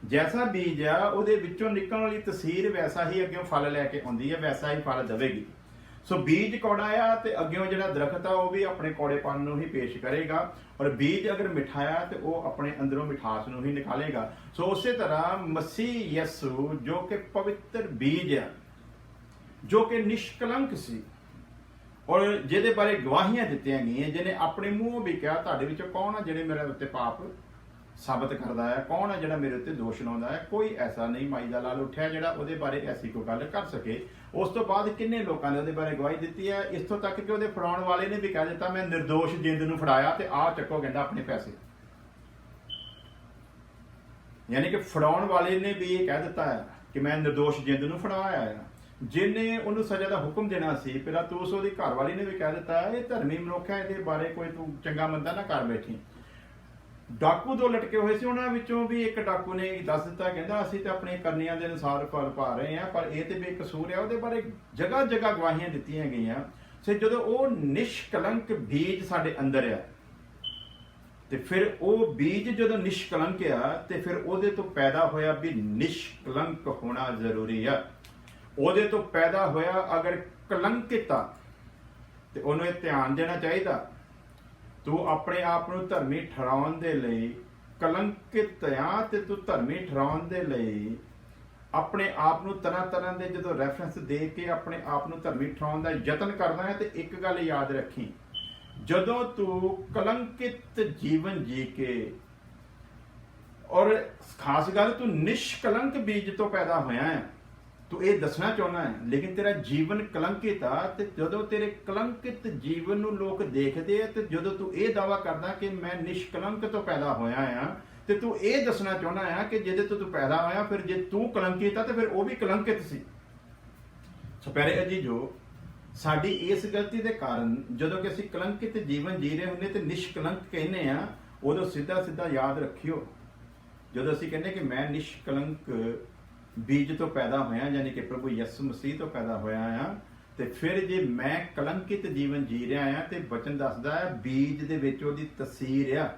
ਜੈਸਾ ਬੀਜ ਆ ਉਹਦੇ ਵਿੱਚੋਂ ਨਿਕਲਣ ਵਾਲੀ ਤਸਵੀਰ ਵੈਸਾ ਹੀ ਅੱਗੇ ਫਲ ਲੈ ਕੇ ਆਉਂਦੀ ਹੈ, ਵੈਸਾ ਹੀ ਫਲ ਦੇਵੇਗੀ। ਸੋ ਬੀਜ ਕੌੜਾ ਆ ਤੇ ਅੱਗੇ ਜਿਹੜਾ ਦਰਖਤ ਆ ਉਹ ਵੀ ਆਪਣੇ ਕੌੜੇਪਨ ਨੂੰ ਹੀ ਪੇਸ਼ ਕਰੇਗਾ। ਔਰ ਬੀਜ ਅਗਰ ਮਿੱਠਾ ਆ ਤੇ ਉਹ ਆਪਣੇ ਅੰਦਰੋਂ ਮਿਠਾਸ ਨੂੰ ਹੀ ਨਿਕਾਲੇਗਾ। ਸੋ ਉਸੇ ਤਰ੍ਹਾਂ ਮਸੀਹ ਯਿਸੂ ਜੋ ਕਿ ਪਵਿੱਤਰ ਬੀਜ ਆ, ਜੋ ਕਿ ਨਿਸ਼ਕਲੰਕ ਸੀ, ਔਰ ਜਿਹਦੇ ਬਾਰੇ ਗਵਾਹੀਆਂ ਦਿੱਤੀਆਂ ਗਈਆਂ, ਜਿਹਨੇ ਆਪਣੇ ਮੂੰਹੋਂ ਵੀ ਕਿਹਾ ਤੁਹਾਡੇ ਵਿੱਚੋਂ ਕੌਣ ਆ ਜਿਹੜੇ ਮੇਰੇ ਉੱਤੇ ਪਾਪ ਸਾਬਤ ਕਰਦਾ ਹੈ, ਕੌਣ ਆ ਜਿਹੜਾ ਮੇਰੇ ਉੱਤੇ ਦੋਸ਼ ਲਾਉਂਦਾ ਹੈ? ਕੋਈ ਐਸਾ ਨਹੀਂ ਮਾਈ ਦਾ ਲਾਲ ਉੱਠਿਆ ਜਿਹੜਾ ਉਹਦੇ ਬਾਰੇ ਐਸੀ ਕੋਈ ਗੱਲ ਕਰ ਸਕੇ। ਉਸ ਤੋਂ ਬਾਅਦ ਕਿੰਨੇ ਲੋਕਾਂ ਨੇ ਉਹਦੇ ਬਾਰੇ ਗਵਾਹੀ ਦਿੱਤੀ ਹੈ, ਇਸ ਤੋਂ ਤੱਕ ਕਿ ਉਹਦੇ ਫੜਾਉਣ ਵਾਲੇ ਨੇ ਵੀ ਕਹਿ ਦਿੱਤਾ ਮੈਂ ਨਿਰਦੋਸ਼ ਜਿੰਦ ਨੂੰ ਫੜਾਇਆ ਤੇ ਆਹ ਚੱਕੋ ਕਹਿੰਦਾ ਆਪਣੇ ਪੈਸੇ। ਯਾਨੀ ਕਿ ਫੜਾਉਣ ਵਾਲੇ ਨੇ ਵੀ ਇਹ ਕਹਿ ਦਿੱਤਾ ਹੈ ਕਿ ਮੈਂ ਨਿਰਦੋਸ਼ ਜਿੰਦ ਨੂੰ ਫੜਾਇਆ ਹੈ। ਜਿਹਨੇ ਉਹਨੂੰ ਸਜ਼ਾ ਦਾ ਹੁਕਮ ਦੇਣਾ ਸੀ, ਪਿਲਾਤੂਸ ਉਹਦੀ ਘਰਵਾਲੀ ਨੇ ਵੀ ਕਹਿ ਦਿੱਤਾ ਇਹ ਧਰਮੀ ਮਨੁੱਖ ਹੈ, ਇਹਦੇ ਬਾਰੇ ਕੋਈ ਤੂੰ ਚੰਗਾ ਮੰਦਾ ਨਾ ਕਰ ਬੈਠੀ। ਡਾਕੂ ਦੋ ਲਟਕੇ ਹੋਏ ਸੀ, ਉਹਨਾਂ ਵਿੱਚੋਂ ਵੀ ਇੱਕ ਡਾਕੂ ਨੇ ਦੱਸ ਦਿੱਤਾ, ਕਹਿੰਦਾ ਅਸੀਂ ਤਾਂ ਆਪਣੀਆਂ ਕਰਨੀਆਂ ਦੇ ਅਨੁਸਾਰ ਫਲ ਪਾ ਰਹੇ ਹਾਂ, ਪਰ ਇਹ ਤੇ ਬੇਕਸੂਰ ਹੈ। ਉਹਦੇ ਬਾਰੇ ਜਗ੍ਹਾ ਜਗ੍ਹਾ ਗਵਾਹੀਆਂ ਦਿੱਤੀਆਂ ਗਈਆਂ। ਸੋ ਜਦੋਂ ਉਹ ਨਿਸ਼ਕਲੰਕ ਬੀਜ ਸਾਡੇ ਅੰਦਰ ਆ, ਤੇ ਫਿਰ ਉਹ ਬੀਜ ਜਦੋਂ ਨਿਸ਼ਕਲੰਕ ਆ, ਤੇ ਫਿਰ ਉਹਦੇ ਤੋਂ ਪੈਦਾ ਹੋਇਆ ਵੀ ਨਿਸ਼ਕਲੰਕ ਹੋਣਾ ਜ਼ਰੂਰੀ ਆ। ਉਹਦੇ ਤੋਂ ਪੈਦਾ ਹੋਇਆ ਅਗਰ ਕਲੰਕਿਤ ਆ, ਤੇ ਉਹਨੂੰ ਇਹ ਧਿਆਨ ਦੇਣਾ ਚਾਹੀਦਾ, ਤੂੰ ਆਪਣੇ ਆਪ ਨੂੰ ਧਰਮੀ ਠਹਿਰਾਉਣ ਦੇ ਲਈ ਕਲੰਕਿਤ ਆ, ਤੇ ਤੂੰ ਧਰਮੀ ਠਹਿਰਾਉਣ ਦੇ ਲਈ ਆਪਣੇ ਆਪ ਨੂੰ ਤਰ੍ਹਾਂ ਤਰ੍ਹਾਂ ਦੇ ਜਦੋਂ ਰੈਫਰੈਂਸ ਦੇ ਕੇ ਆਪਣੇ ਆਪ ਨੂੰ ਧਰਮੀ ਠਹਿਰਾਉਣ ਦਾ ਯਤਨ ਕਰਦਾ ਹੈ, ਤੇ ਇੱਕ ਗੱਲ ਯਾਦ ਰੱਖੀ, ਜਦੋਂ ਤੂੰ ਕਲੰਕਿਤ ਜੀਵਨ ਜੀ ਕੇ, ਔਰ ਖਾਸ ਗੱਲ ਤੂੰ ਨਿਸ਼ਕਲੰਕ ਬੀਜ ਤੋਂ ਪੈਦਾ ਹੋਇਆ ਹੈ, ਤੂੰ ਇਹ ਦੱਸਣਾ ਚਾਹੁੰਦਾ ਹੈ, ਲੇਕਿਨ ਤੇਰਾ ਜੀਵਨ ਕਲੰਕਿਤ ਆ, ਤੇ ਜਦੋਂ ਤੇਰੇ ਕਲੰਕਿਤ ਜੀਵਨ ਨੂੰ ਲੋਕ ਦੇਖਦੇ ਆ, ਤੇ ਜਦੋਂ ਤੂੰ ਇਹ ਦਾਅਵਾ ਕਰਦਾ ਕਿ ਮੈਂ ਨਿਸ਼ਕਲੰਕ ਤੋਂ ਪੈਦਾ ਹੋਇਆ ਆ, ਤੇ ਤੂੰ ਇਹ ਦੱਸਣਾ ਚਾਹੁੰਦਾ ਆ ਕਿ ਜਿਹਦੇ ਤੋਂ ਤੂੰ ਪੈਦਾ ਹੋਇਆ, ਫਿਰ ਜੇ ਤੂੰ ਕਲੰਕਿਤ ਆ ਤੇ ਫਿਰ ਉਹ ਵੀ ਕਲੰਕਿਤ ਸੀ। ਸੋ ਪਿਆਰੇ ਅਜੀਜ਼ੋ, ਸਾਡੀ ਇਸ ਗਲਤੀ ਦੇ ਕਾਰਨ ਜਦੋਂ ਕਿ ਅਸੀਂ ਕਲੰਕਿਤ ਜੀਵਨ ਜੀ ਰਹੇ ਹੁੰਦੇ ਤੇ ਨਿਸ਼ਕਲੰਕ ਕਹਿੰਦੇ ਆ, ਉਦੋਂ ਸਿੱਧਾ ਸਿੱਧਾ ਯਾਦ ਰੱਖਿਓ, ਜਦੋਂ ਅਸੀਂ ਕਹਿੰਦੇ ਕਿ ਮੈਂ ਨਿਸ਼ਕਲੰਕ ਬੀਜ ਤੋਂ ਪੈਦਾ ਹੋਇਆ, ਯਾਨੀ ਕਿ ਪ੍ਰਭੂ ਯਿਸੂ ਮਸੀਹ ਤੋਂ ਪੈਦਾ ਹੋਇਆ ਆ, ਤੇ ਫਿਰ ਜੇ ਮੈਂ ਕਲੰਕਿਤ ਜੀਵਨ ਜੀ ਰਿਹਾ ਆ, ਤੇ ਬਚਨ ਦੱਸਦਾ ਹੈ ਬੀਜ ਦੇ ਵਿੱਚ ਉਹਦੀ ਤਸੀਰ ਆ,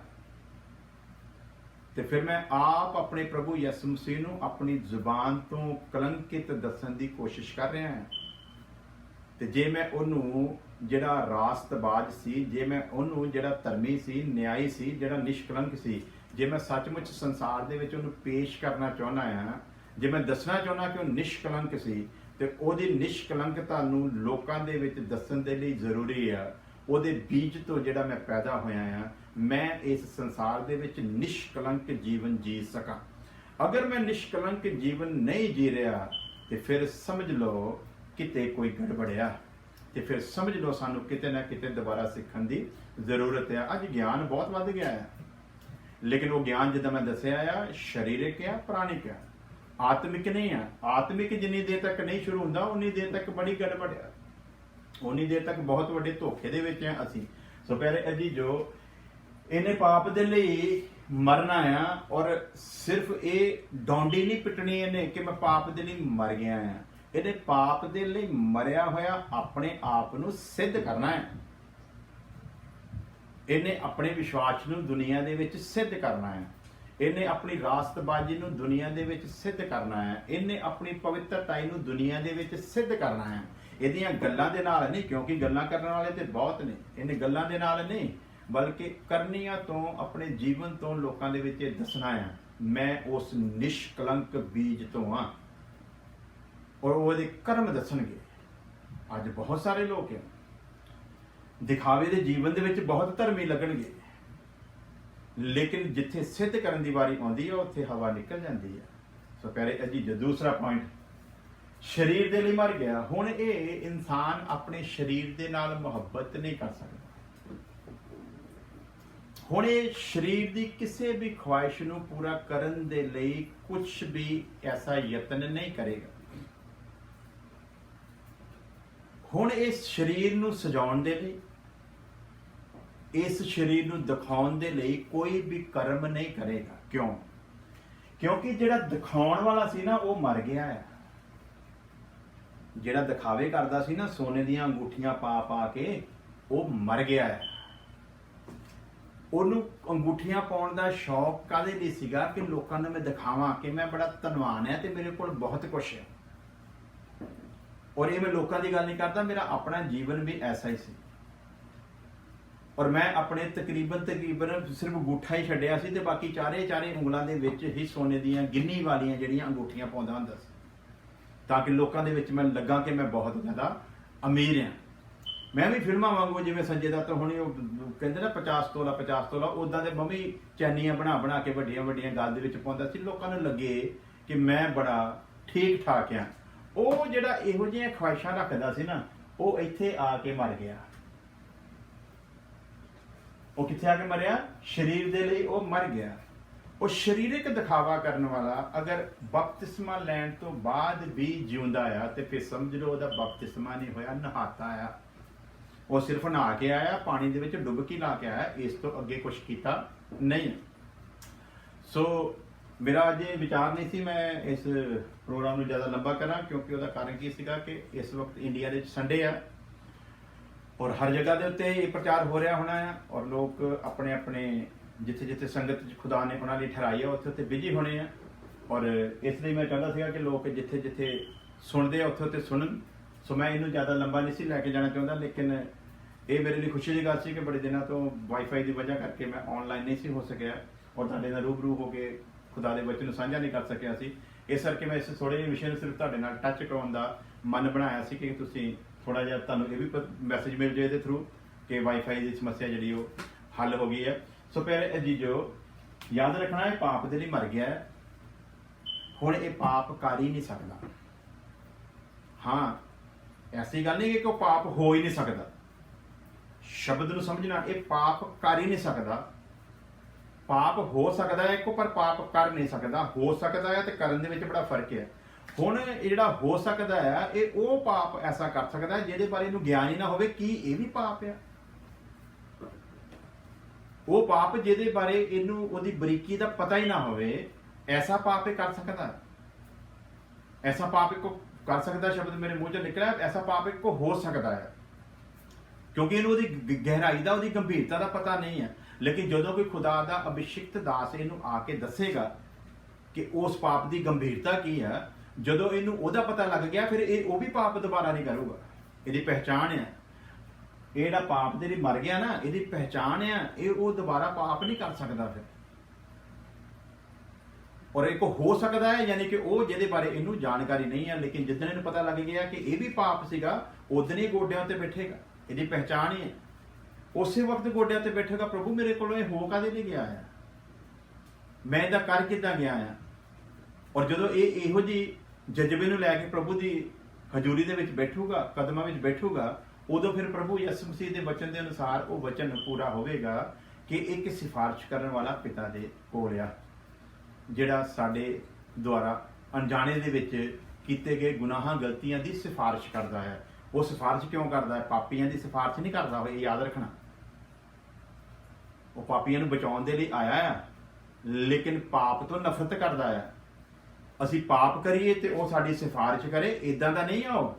ਤੇ ਫਿਰ ਮੈਂ ਆਪ ਆਪਣੇ ਪ੍ਰਭੂ ਯਿਸੂ ਮਸੀਹ ਨੂੰ ਆਪਣੀ ਜ਼ੁਬਾਨ ਤੋਂ ਕਲੰਕਿਤ ਦੱਸਣ ਦੀ ਕੋਸ਼ਿਸ਼ ਕਰ ਰਿਹਾ ਹਾਂ। ਤੇ ਜੇ ਮੈਂ ਉਹਨੂੰ ਜਿਹੜਾ ਰਾਸਤਬਾਜ਼ ਸੀ, ਜੇ ਮੈਂ ਉਹਨੂੰ ਜਿਹੜਾ ਧਰਮੀ ਸੀ, ਨਿਆਈ ਸੀ, ਜਿਹੜਾ ਨਿਸ਼ਕਲੰਕ ਸੀ, ਜੇ ਮੈਂ ਸੱਚਮੁੱਚ ਸੰਸਾਰ ਦੇ ਵਿੱਚ ਉਹਨੂੰ ਪੇਸ਼ ਕਰਨਾ ਚਾਹੁੰਦਾ ਆ, ਜੇ ਮੈਂ ਦੱਸਣਾ ਚਾਹੁੰਦਾ ਕਿ ਉਹ ਨਿਸ਼ਕਲੰਕ ਸੀ, ਤੇ ਉਹਦੀ ਨਿਸ਼ਕਲੰਕਤਾ ਨੂੰ ਲੋਕਾਂ ਦੇ ਵਿੱਚ ਦੱਸਣ ਦੇ ਲਈ ਜ਼ਰੂਰੀ ਆ ਉਹਦੇ ਬੀਜ ਤੋਂ ਜਿਹੜਾ ਮੈਂ ਪੈਦਾ ਹੋਇਆ ਆ, ਮੈਂ ਇਸ ਸੰਸਾਰ ਦੇ ਵਿੱਚ ਨਿਸ਼ਕਲੰਕ ਜੀਵਨ ਜੀ ਸਕਾਂ। ਅਗਰ ਮੈਂ ਨਿਸ਼ਕਲੰਕ ਜੀਵਨ ਨਹੀਂ ਜੀ ਰਿਹਾ, ਤੇ ਫਿਰ ਸਮਝ ਲਓ ਕਿਤੇ ਕੋਈ ਗੜਬੜਿਆ, ਤੇ ਫਿਰ ਸਮਝ ਲਓ ਸਾਨੂੰ ਕਿਤੇ ਨਾ ਕਿਤੇ ਦੁਬਾਰਾ ਸਿੱਖਣ ਦੀ ਜ਼ਰੂਰਤ ਹੈ। ਅੱਜ ਗਿਆਨ ਬਹੁਤ ਵੱਧ ਗਿਆ ਹੈ, ਲੇਕਿਨ ਉਹ ਗਿਆਨ ਜਿੱਦਾਂ ਮੈਂ ਦੱਸਿਆ ਆ, ਸਰੀਰਕ ਆ, ਪ੍ਰਾਣਿਕ ਆ, ਆਤਮਿਕ ਨਹੀਂ ਆ। ਆਤਮਿਕ ਜਿੰਨੀ ਦੇਰ ਤੱਕ ਨਹੀਂ ਸ਼ੁਰੂ ਹੁੰਦਾ, ਉਨੀ ਦੇਰ ਤੱਕ ਬੜੀ ਗੜਬੜ ਆ, ਉਨੀ ਦੇਰ ਤੱਕ ਬਹੁਤ ਵੱਡੇ ਧੋਖੇ ਦੇ ਵਿੱਚ ਆ ਅਸੀਂ। ਸੋ ਪਿਆਰੇ ਅਜੀਜ਼ੋ, ਇਹਨੇ ਪਾਪ ਦੇ ਲਈ ਮਰਨਾ ਆ, ਔਰ ਸਿਰਫ ਇਹ ਡੌਂਡੀ ਨਹੀਂ ਪਿੱਟਣੀ ਇਹਨੇ ਕਿ ਮੈਂ ਪਾਪ ਦੇ ਲਈ ਮਰ ਗਿਆ ਆ, ਇਹਨੇ ਪਾਪ ਦੇ ਲਈ ਮਰਿਆ ਹੋਇਆ ਆਪਣੇ ਆਪ ਨੂੰ ਸਿੱਧ ਕਰਨਾ ਹੈ। ਇਹਨੇ ਆਪਣੇ ਵਿਸ਼ਵਾਸ ਨੂੰ ਦੁਨੀਆ ਦੇ ਵਿੱਚ ਸਿੱਧ ਕਰਨਾ ਹੈ, ਇਹਨੇ ਆਪਣੀ ਰਾਸਤਬਾਜ਼ੀ ਨੂੰ ਦੁਨੀਆ ਦੇ ਵਿੱਚ ਸਿੱਧ ਕਰਨਾ ਹੈ, ਇਹਨੇ ਆਪਣੀ ਪਵਿੱਤਰਤਾਈ ਨੂੰ ਦੁਨੀਆ ਦੇ ਵਿੱਚ ਸਿੱਧ ਕਰਨਾ ਹੈ। ਇਹਦੀਆਂ ਗੱਲਾਂ ਦੇ ਨਾਲ ਨਹੀਂ, ਕਿਉਂਕਿ ਗੱਲਾਂ ਕਰਨ ਵਾਲੇ ਤੇ ਬਹੁਤ ਨੇ, ਇਹਨੇ ਗੱਲਾਂ ਦੇ ਨਾਲ ਨਹੀਂ ਬਲਕਿ ਕਰਨੀਆਂ ਤੋਂ, ਆਪਣੇ ਜੀਵਨ ਤੋਂ ਲੋਕਾਂ ਦੇ ਵਿੱਚ ਇਹ ਦੱਸਣਾ ਹੈ, ਮੈਂ ਉਸ ਨਿਸ਼ਕਲੰਕ ਬੀਜ ਤੋਂ ਹਾਂ, ਔਰ ਉਹਦੇ ਕਰਮ ਦੱਸਣਗੇ। ਅੱਜ ਬਹੁਤ ਸਾਰੇ ਲੋਕ ਹੈ ਦਿਖਾਵੇ ਦੇ ਜੀਵਨ ਦੇ ਵਿੱਚ ਬਹੁਤ ਧਰਮੀ ਲੱਗਣਗੇ, ਲੇਕਿਨ ਜਿੱਥੇ ਸਿੱਧ ਕਰਨ ਦੀ ਵਾਰੀ ਆਉਂਦੀ ਹੈ ਉੱਥੇ ਹਵਾ ਨਿਕਲ ਜਾਂਦੀ ਹੈ। ਸੋ ਪਿਆਰੇ ਅਜੀਜ਼ੋ, ਦੂਸਰਾ ਪੁਆਇੰਟ, ਸਰੀਰ ਦੇ ਲਈ ਮਰ ਗਿਆ। ਹੁਣ ਇਹ ਇਨਸਾਨ ਆਪਣੇ ਸਰੀਰ ਦੇ ਨਾਲ ਮੁਹੱਬਤ ਨਹੀਂ ਕਰ ਸਕਦਾ। ਹੁਣ ਇਹ ਸਰੀਰ ਦੀ ਕਿਸੇ ਵੀ ਖੁਆਇਸ਼ ਨੂੰ ਪੂਰਾ ਕਰਨ ਦੇ ਲਈ ਕੁਝ ਵੀ ਐਸਾ ਯਤਨ ਨਹੀਂ ਕਰੇਗਾ। ਹੁਣ ਇਸ ਸਰੀਰ ਨੂੰ ਸਜਾਉਣ ਦੇ ਲਈ, ਇਸ ਸਰੀਰ ਨੂੰ ਦਿਖਾਉਣ ਦੇ ਲਈ ਕੋਈ ਵੀ ਕਰਮ ਨਹੀਂ ਕਰੇਗਾ। ਕਿਉਂ? ਕਿਉਂਕਿ ਜਿਹੜਾ ਦਿਖਾਉਣ ਵਾਲਾ ਸੀ ਨਾ, ਉਹ ਮਰ ਗਿਆ ਹੈ। ਜਿਹੜਾ ਦਿਖਾਵੇ ਕਰਦਾ ਸੀ ਨਾ, ਸੋਨੇ ਦੀਆਂ ਅੰਗੂਠੀਆਂ ਪਾ ਪਾ ਕੇ, ਉਹ ਮਰ ਗਿਆ ਹੈ। ਉਹਨੂੰ ਅੰਗੂਠੀਆਂ ਪਾਉਣ ਦਾ ਸ਼ੌਕ ਕਾਹਦੇ ਲਈ ਸੀਗਾ? ਕਿ ਲੋਕਾਂ ਨੂੰ ਮੈਂ ਦਿਖਾਵਾਂ ਕਿ ਮੈਂ ਬੜਾ ਧਨਵਾਨ ਹੈ ਤੇ ਮੇਰੇ ਕੋਲ ਬਹੁਤ ਕੁਛ ਹੈ। ਔਰ ਇਹ ਮੈਂ ਲੋਕਾਂ ਦੀ ਗੱਲ ਨਹੀਂ ਕਰਦਾ, ਮੇਰਾ ਆਪਣਾ ਜੀਵਨ ਵੀ ਐਸਾ ਹੀ ਸੀ। ਔਰ ਮੈਂ ਆਪਣੇ ਤਕਰੀਬਨ ਸਿਰਫ ਅੰਗੂਠਾ ਹੀ ਛੱਡਿਆ ਸੀ, ਤੇ ਬਾਕੀ ਚਾਰੇ ਉਂਗਲਾਂ ਦੇ ਵਿੱਚ ਹੀ ਸੋਨੇ ਦੀਆਂ ਗਿੰਨੀ ਵਾਲੀਆਂ ਜਿਹੜੀਆਂ ਅੰਗੂਠੀਆਂ ਪਾਉਂਦਾ ਹੁੰਦਾ ਸੀ, ਤਾਂ ਕਿ ਲੋਕਾਂ ਦੇ ਵਿੱਚ ਮੈਂ ਲੱਗਾ ਕਿ ਮੈਂ ਬਹੁਤ ਜ਼ਿਆਦਾ ਅਮੀਰ ਹਾਂ। ਮੈਂ ਵੀ ਫਿਲਮਾਂ ਵਾਂਗੂ, ਜਿਵੇਂ ਸੰਜੇ ਦੱਤ ਹੁਣੀ ਉਹ ਕਹਿੰਦੇ ਨਾ 50 ਤੋਲਾ, ਉਦਾਂ ਦੇ ਮੰਮੀ ਚੈਨੀਆਂ ਬਣਾ ਕੇ ਵੱਡੀਆਂ ਗੱਲ ਦੇ ਵਿੱਚ ਪਾਉਂਦਾ ਸੀ, ਲੋਕਾਂ ਨੂੰ ਲੱਗੇ ਕਿ ਮੈਂ ਬੜਾ ਠੀਕ ਠਾਕ ਆ। ਉਹ ਜਿਹੜਾ ਇਹੋ ਜਿਹੀਆਂ ਖੁਆਇਸ਼ਾਂ ਰੱਖਦਾ ਸੀ ਨਾ, ਉਹ ਇੱਥੇ ਆ ਕੇ ਮਰ ਗਿਆ। ਉਹ ਕਿੱਥੇ ਆ ਕੇ ਮਰਿਆ? ਸਰੀਰ ਦੇ ਲਈ ਉਹ ਮਰ ਗਿਆ। ਉਹ ਸਰੀਰਕ ਦਿਖਾਵਾ ਕਰਨ ਵਾਲਾ ਅਗਰ ਬਪਤਿਸਮਾ ਲੈਣ ਤੋਂ ਬਾਅਦ ਵੀ ਜਿਉਂਦਾ ਆ ਤੇ ਫਿਰ ਸਮਝ ਲਓ ਉਹਦਾ ਬਪਤਿਸਮਾ ਨਹੀਂ ਹੋਇਆ, ਨਹਾਤਾ ਆ। ਉਹ ਸਿਰਫ ਨਹਾ ਕੇ ਆਇਆ, ਪਾਣੀ ਦੇ ਵਿੱਚ ਡੁੱਬਕੀ ਲਾ ਕੇ ਆਇਆ, ਇਸ ਤੋਂ ਅੱਗੇ ਕੁਝ ਕੀਤਾ ਨਹੀਂ। ਸੋ ਮੇਰਾ ਅੱਜ ਇਹ ਵਿਚਾਰ ਨਹੀਂ ਸੀ ਮੈਂ ਇਸ ਪ੍ਰੋਗਰਾਮ ਨੂੰ ਜ਼ਿਆਦਾ ਲੰਬਾ ਕਰਾਂ, ਕਿਉਂਕਿ ਉਹਦਾ ਕਾਰਨ ਕੀ ਸੀਗਾ ਕਿ ਇਸ ਵਕਤ ਇੰਡੀਆ ਦੇ ਵਿੱਚ ਸੰਡੇ ਆ ਔਰ ਹਰ ਜਗ੍ਹਾ ਦੇ ਉੱਤੇ ਇਹ ਪ੍ਰਚਾਰ ਹੋ ਰਿਹਾ ਹੋਣਾ ਆ ਔਰ ਲੋਕ ਆਪਣੇ ਆਪਣੇ ਜਿੱਥੇ ਜਿੱਥੇ ਸੰਗਤ ਖੁਦਾ ਨੇ ਉਹਨਾਂ ਲਈ ਠਹਿਰਾਈ ਆ ਉੱਥੇ ਉੱਥੇ ਬਿਜੀ ਹੋਣੇ ਆ। ਔਰ ਇਸ ਲਈ ਮੈਂ ਚਾਹੁੰਦਾ ਸੀਗਾ ਕਿ ਲੋਕ ਜਿੱਥੇ ਜਿੱਥੇ ਸੁਣਦੇ ਆ ਉੱਥੇ ਉੱਥੇ ਸੁਣਨ। ਸੋ ਮੈਂ ਇਹਨੂੰ ਜ਼ਿਆਦਾ ਲੰਬਾ ਨਹੀਂ ਸੀ ਲੈ ਕੇ ਜਾਣਾ ਚਾਹੁੰਦਾ, ਲੇਕਿਨ ਇਹ ਮੇਰੇ ਲਈ ਖੁਸ਼ੀ ਦੀ ਗੱਲ ਸੀ ਕਿ ਬੜੇ ਦਿਨਾਂ ਤੋਂ ਵਾਈਫਾਈ ਦੀ ਵਜ੍ਹਾ ਕਰਕੇ ਮੈਂ ਆਨਲਾਈਨ ਨਹੀਂ ਸੀ ਹੋ ਸਕਿਆ ਔਰ ਤੁਹਾਡੇ ਨਾਲ ਰੂਬਰੂ ਹੋ ਕੇ ਖੁਦਾ ਦੇ ਵਚਨ ਨੂੰ ਸਾਂਝਾ ਨਹੀਂ ਕਰ ਸਕਿਆ ਸੀ। ਇਸ ਕਰਕੇ ਮੈਂ ਇਸ ਥੋੜੇ ਜਿਹੇ ਵਿਸ਼ੇ ਨੂੰ ਸਿਰਫ ਤੁਹਾਡੇ ਨਾਲ ਟੱਚ ਕਰਾਉਣ ਦਾ ਮਨ ਬਣਾਇਆ ਸੀ ਕਿ ਤੁਸੀਂ ਥੋੜਾ ਜਿਹਾ ਤੁਹਾਨੂੰ ਇਹ ਵੀ ਮੈਸੇਜ ਮਿਲ ਜਾਏ ਇਹਦੇ ਥਰੂ ਕਿ ਵਾਈਫਾਈ ਦੀ ਸਮੱਸਿਆ ਜਿਹੜੀ ਉਹ ਹੱਲ ਹੋ ਗਈ ਹੈ। ਸੋ ਪਿਆਰੇ ਅਜੀਜ਼ੋ, ਯਾਦ ਰੱਖਣਾ ਇਹ ਪਾਪ ਦੇ ਲਈ ਮਰ ਗਿਆ ਹੈ, ਹੁਣ ਇਹ ਪਾਪ ਕਰ ਹੀ ਨਹੀਂ ਸਕਦਾ। ਹਾਂ, ਐਸੀ ਗੱਲ ਨਹੀਂ ਕਿ ਉਹ ਪਾਪ ਹੋ ਹੀ ਨਹੀਂ ਸਕਦਾ। ਸ਼ਬਦ ਨੂੰ ਸਮਝਣਾ, ਇਹ ਪਾਪ ਕਰ ਹੀ ਨਹੀਂ ਸਕਦਾ। ਪਾਪ ਹੋ ਸਕਦਾ ਹੈ ਪਰ ਪਾਪ ਕਰ ਨਹੀਂ ਸਕਦਾ। ਹੋ ਸਕਦਾ ਹੈ ਤੇ ਕਰਨ ਦੇ ਵਿੱਚ ਬੜਾ ਫਰਕ ਹੈ। ਹੁਣ ਇਹ ਜਿਹੜਾ ਹੋ ਸਕਦਾ ਹੈ ਇਹ ਉਹ ਪਾਪ ਐਸਾ ਕਰ ਸਕਦਾ ਹੈ ਜਿਹਦੇ ਬਾਰੇ ਇਹਨੂੰ ਗਿਆਨ ਹੀ ਨਾ ਹੋਵੇ ਕਿ ਇਹ ਵੀ ਪਾਪ ਹੈ। ਉਹ ਪਾਪ ਜਿਹਦੇ ਬਾਰੇ ਇਹਨੂੰ ਉਹਦੀ ਬਰੀਕੀ ਦਾ ਪਤਾ ਹੀ ਨਾ ਹੋਵੇ, ਐਸਾ ਪਾਪ ਇਹ ਕਰ ਸਕਦਾ ਹੈ। ਐਸਾ ਪਾਪ ਕੋ ਕਰ ਸਕਦਾ, ਸ਼ਬਦ ਮੇਰੇ ਮੂੰਹ ਚੋਂ ਨਿਕਲਿਆ, ਐਸਾ ਪਾਪ ਕੋ ਹੋ ਸਕਦਾ ਹੈ ਕਿਉਂਕਿ ਇਹਨੂੰ ਉਹਦੀ ਗਹਿਰਾਈ ਦਾ, ਉਹਦੀ ਗੰਭੀਰਤਾ ਦਾ ਪਤਾ ਨਹੀਂ ਹੈ। ਲੇਕਿਨ ਜਦੋਂ ਕੋਈ ਖੁਦਾ ਦਾ ਅਭਿਸ਼ਿਕਤ ਦਾਸ ਇਹਨੂੰ ਆ ਕੇ ਦੱਸੇਗਾ ਕਿ ਉਸ ਪਾਪ ਦੀ ਗੰਭੀਰਤਾ ਕੀ ਹੈ, ਜਦੋਂ ਇਹਨੂੰ ਉਹਦਾ ਪਤਾ ਲੱਗ ਗਿਆ ਫਿਰ ਇਹ ਉਹ ਵੀ ਪਾਪ ਦੁਬਾਰਾ ਨਹੀਂ ਕਰੂਗਾ। ਇਹਦੀ ਪਹਿਚਾਣ ਹੈ, ਇਹ ਜਿਹੜਾ ਪਾਪ ਦੇ ਲਈ ਮਰ ਗਿਆ ਨਾ, ਇਹਦੀ ਪਹਿਚਾਣ ਹੈ, ਇਹ ਉਹ ਦੁਬਾਰਾ ਪਾਪ ਨਹੀਂ ਕਰ ਸਕਦਾ ਫਿਰ। ਔਰ ਇੱਕ ਹੋ ਸਕਦਾ ਹੈ ਯਾਨੀ ਕਿ ਉਹ ਜਿਹਦੇ ਬਾਰੇ ਇਹਨੂੰ ਜਾਣਕਾਰੀ ਨਹੀਂ ਹੈ, ਲੇਕਿਨ ਜਿੱਦਣ ਇਹਨੂੰ ਪਤਾ ਲੱਗ ਗਿਆ ਕਿ ਇਹ ਵੀ ਪਾਪ ਸੀਗਾ, ਉਦਣ ਹੀ ਗੋਡਿਆਂ ਤੇ ਬੈਠੇਗਾ। ਇਹਦੀ ਪਹਿਚਾਣ ਹੀ ਹੈ, ਉਸੇ ਵਕਤ ਗੋਡਿਆਂ ਤੇ ਬੈਠੇਗਾ, ਪ੍ਰਭੂ ਮੇਰੇ ਕੋਲੋਂ ਇਹ ਹੋ ਕਾਹਦੇ ਲਈ ਗਿਆ ਹੈ, ਮੈਂ ਇਹਦਾ ਕਰ ਕਿੱਦਾਂ ਗਿਆ ਆ। ਔਰ ਜਦੋਂ ਇਹ ਇਹੋ ਜਿਹੀ ਜਜ਼ਬੇ ਨੂੰ ਲੈ ਕੇ ਪ੍ਰਭੂ ਦੀ ਹਜ਼ੂਰੀ ਦੇ ਵਿੱਚ ਬੈਠੂਗਾ, ਕਦਮਾਂ ਵਿੱਚ ਬੈਠੂਗਾ, ਉਦੋਂ ਫਿਰ ਪ੍ਰਭੂ ਯਿਸੂ ਮਸੀਹ ਦੇ ਵਚਨ ਦੇ ਅਨੁਸਾਰ ਉਹ ਵਚਨ ਪੂਰਾ ਹੋਵੇਗਾ ਕਿ ਇੱਕ ਸਿਫਾਰਿਸ਼ ਕਰਨ ਵਾਲਾ ਪਿਤਾ ਦੇ ਕੋਲ ਆ, ਜਿਹੜਾ ਸਾਡੇ ਦੁਆਰਾ ਅਣਜਾਣੇ ਦੇ ਵਿੱਚ ਕੀਤੇ ਗਏ ਗੁਨਾਹਾਂ ਗਲਤੀਆਂ ਦੀ ਸਿਫਾਰਿਸ਼ ਕਰਦਾ ਹੈ। ਉਹ ਸਿਫਾਰਿਸ਼ ਕਿਉਂ ਕਰਦਾ ਹੈ? ਪਾਪੀਆਂ ਦੀ ਸਿਫਾਰਿਸ਼ ਨਹੀਂ ਕਰਦਾ ਹੋਵੇ, ਇਹ ਯਾਦ ਰੱਖਣਾ। ਉਹ ਪਾਪੀਆਂ ਨੂੰ ਬਚਾਉਣ ਦੇ ਲਈ ਆਇਆ ਆ, ਲੇਕਿਨ ਪਾਪ ਤੋਂ ਨਫ਼ਰਤ ਕਰਦਾ ਆ। ਅਸੀਂ ਪਾਪ ਕਰੀਏ ਤੇ ਉਹ ਸਾਡੀ ਸਿਫਾਰਿਸ਼ ਕਰੇ, ਇਦਾਂ ਦਾ ਨਹੀਂ ਆ।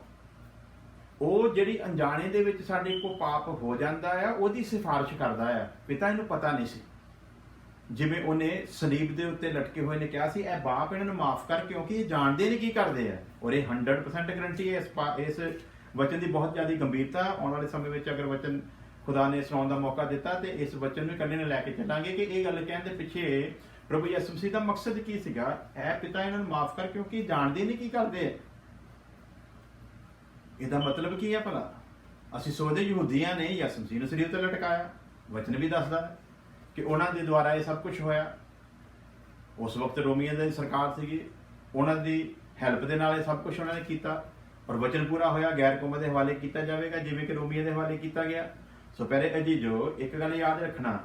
ਉਹ ਜਿਹੜੀ ਅਣਜਾਣੇ ਦੇ ਵਿੱਚ ਸਾਡੇ ਕੋਲ ਪਾਪ ਹੋ ਜਾਂਦਾ ਆ, ਉਹਦੀ ਸਿਫਾਰਿਸ਼ ਕਰਦਾ ਆ। ਪਿਤਾ ਇਹਨੂੰ ਪਤਾ ਨਹੀਂ ਸੀ, ਜਿਵੇਂ ਉਹਨੇ ਸਲੀਬ ਦੇ ਉੱਤੇ ਲਟਕੇ ਹੋਏ ਨੇ ਕਿਹਾ ਸੀ, ਇਹ ਬਾਪ ਇਹਨਾਂ ਨੂੰ ਮਾਫ ਕਰ ਕਿਉਂਕਿ ਇਹ ਜਾਣਦੇ ਨਹੀਂ ਕੀ ਕਰਦੇ ਆ। ਔਰ ਇਹ 100% ਗਰੰਟੀ ਹੈ ਇਸ ਵਚਨ ਦੀ ਬਹੁਤ ਜ਼ਿਆਦਾ ਗੰਭੀਰਤਾ। ਆਉਣ ਵਾਲੇ ਸਮੇਂ ਵਿੱਚ ਅਗਰ ਵਚਨ ਖੁਦਾ ਨੇ ਸੁਣਾਉਣ ਦਾ ਮੌਕਾ ਦਿੱਤਾ ਤੇ ਇਸ ਵਚਨ ਨੂੰ ਇਕੱਲੇ ਨੇ ਲੈ ਕੇ ਚੱਲਾਂਗੇ ਕਿ ਇਹ ਗੱਲ ਕਹਿਣ ਦੇ ਪਿੱਛੇ ਪ੍ਰਭੂ ਯਿਸੂ ਮਸੀਹ ਦਾ ਮਕਸਦ ਕੀ ਸੀਗਾ। ਇਹ ਪਿਤਾ ਇਹਨਾਂ ਨੂੰ ਮਾਫ ਕਰ ਕਿਉਂਕਿ ਜਾਣਦੇ ਨਹੀਂ ਕੀ ਕਰਦੇ ਆ। ਇਹਦਾ ਮਤਲਬ ਕੀ ਹੈ ਭਲਾ? ਅਸੀਂ ਸੋਚਦੇ ਯਹੂਦੀਆਂ ਨੇ ਯਿਸੂ ਮਸੀਹ ਨੂੰ ਸਲੀਬ ਤੇ ਲਟਕਾਇਆ। ਵਚਨ ਵੀ ਦੱਸਦਾ ਕਿ ਉਹਨਾਂ ਦੇ ਦੁਆਰਾ ਇਹ ਸਭ ਕੁਝ ਹੋਇਆ। ਉਸ ਵਕਤ ਰੋਮੀਆਂ ਦੀ ਸਰਕਾਰ ਸੀਗੀ, ਉਹਨਾਂ ਦੀ ਹੈਲਪ ਦੇ ਨਾਲ ਇਹ ਸਭ ਕੁਝ ਉਹਨਾਂ ਨੇ ਕੀਤਾ ਔਰ ਵਚਨ ਪੂਰਾ ਹੋਇਆ। ਗੈਰ ਕੌਮਾਂ ਦੇ ਹਵਾਲੇ ਕੀਤਾ ਜਾਵੇਗਾ ਜਿਵੇਂ ਕਿ ਰੋਮੀਆਂ ਦੇ ਹਵਾਲੇ ਕੀਤਾ ਗਿਆ। ਸੋ ਪਿਆਰੇ ਅਜੀਜ਼ੋ, ਇੱਕ ਗੱਲ ਯਾਦ ਰੱਖਣਾ,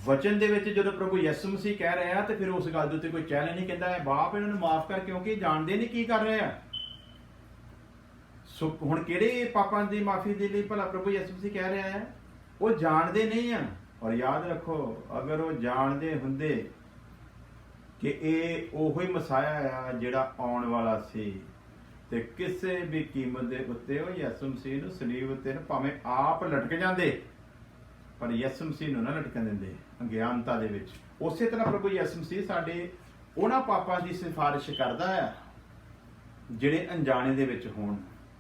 ਵਚਨ ਦੇ ਵਿੱਚ ਜਦੋਂ ਪ੍ਰਭੂ ਯਿਸੂ ਮਸੀਹ ਕਹਿ ਰਿਹਾ ਤੇ ਫਿਰ ਉਸ ਗੱਲ ਦੇ ਉੱਤੇ ਕੋਈ ਚੈਲੰਜ ਨਹੀਂ ਕਹਿੰਦਾ ਹੈ ਬਾਪ ਇਹਨਾਂ ਨੂੰ ਮਾਫ ਕਰ ਕਿਉਂਕਿ ਜਾਣਦੇ ਨਹੀਂ ਕੀ ਕਰ ਰਹੇ ਆ। ਸੋ ਹੁਣ ਕਿਹੜੇ ਪਾਪਾਂ ਦੀ ਮਾਫੀ ਦੇ ਲਈ ਭਲਾ ਪ੍ਰਭੂ ਯਿਸੂ ਮਸੀਹ ਕਹਿ ਰਿਹਾ ਹੈ? ਉਹ ਜਾਣਦੇ ਨਹੀਂ ਆ। ਔਰ ਯਾਦ ਰੱਖੋ, ਅਗਰ ਉਹ ਜਾਣਦੇ ਹੁੰਦੇ ਕਿ ਇਹ ਉਹੀ ਮਸਾਇਆ ਆ ਜਿਹੜਾ ਆਉਣ ਵਾਲਾ ਸੀ ਤੇ ਕਿਸੇ ਵੀ ਕੀਮਤ ਦੇ ਉੱਤੇ ਉਹ ਯਿਸੂ ਮਸੀਹ ਨੂੰ ਸਲੀਬ ਉੱਤੇ ਭਾਵੇਂ ਆਪ ਲਟਕ ਜਾਂਦੇ, ਪਰ ਯਿਸੂ ਮਸੀਹ ਨੂੰ ਨਾ ਲਟਕਣ ਦਿੰਦੇ ਅਗਿਆਨਤਾ ਦੇ ਵਿੱਚ। ਉਸੇ ਤਰ੍ਹਾਂ ਪ੍ਰਭੂ ਯਿਸੂ ਮਸੀਹ ਸਾਡੇ ਉਹਨਾਂ ਪਾਪਾਂ ਦੀ ਸਿਫਾਰਿਸ਼ ਕਰਦਾ ਆ ਜਿਹੜੇ ਅਣਜਾਣੇ ਦੇ ਵਿੱਚ ਹੋਣ,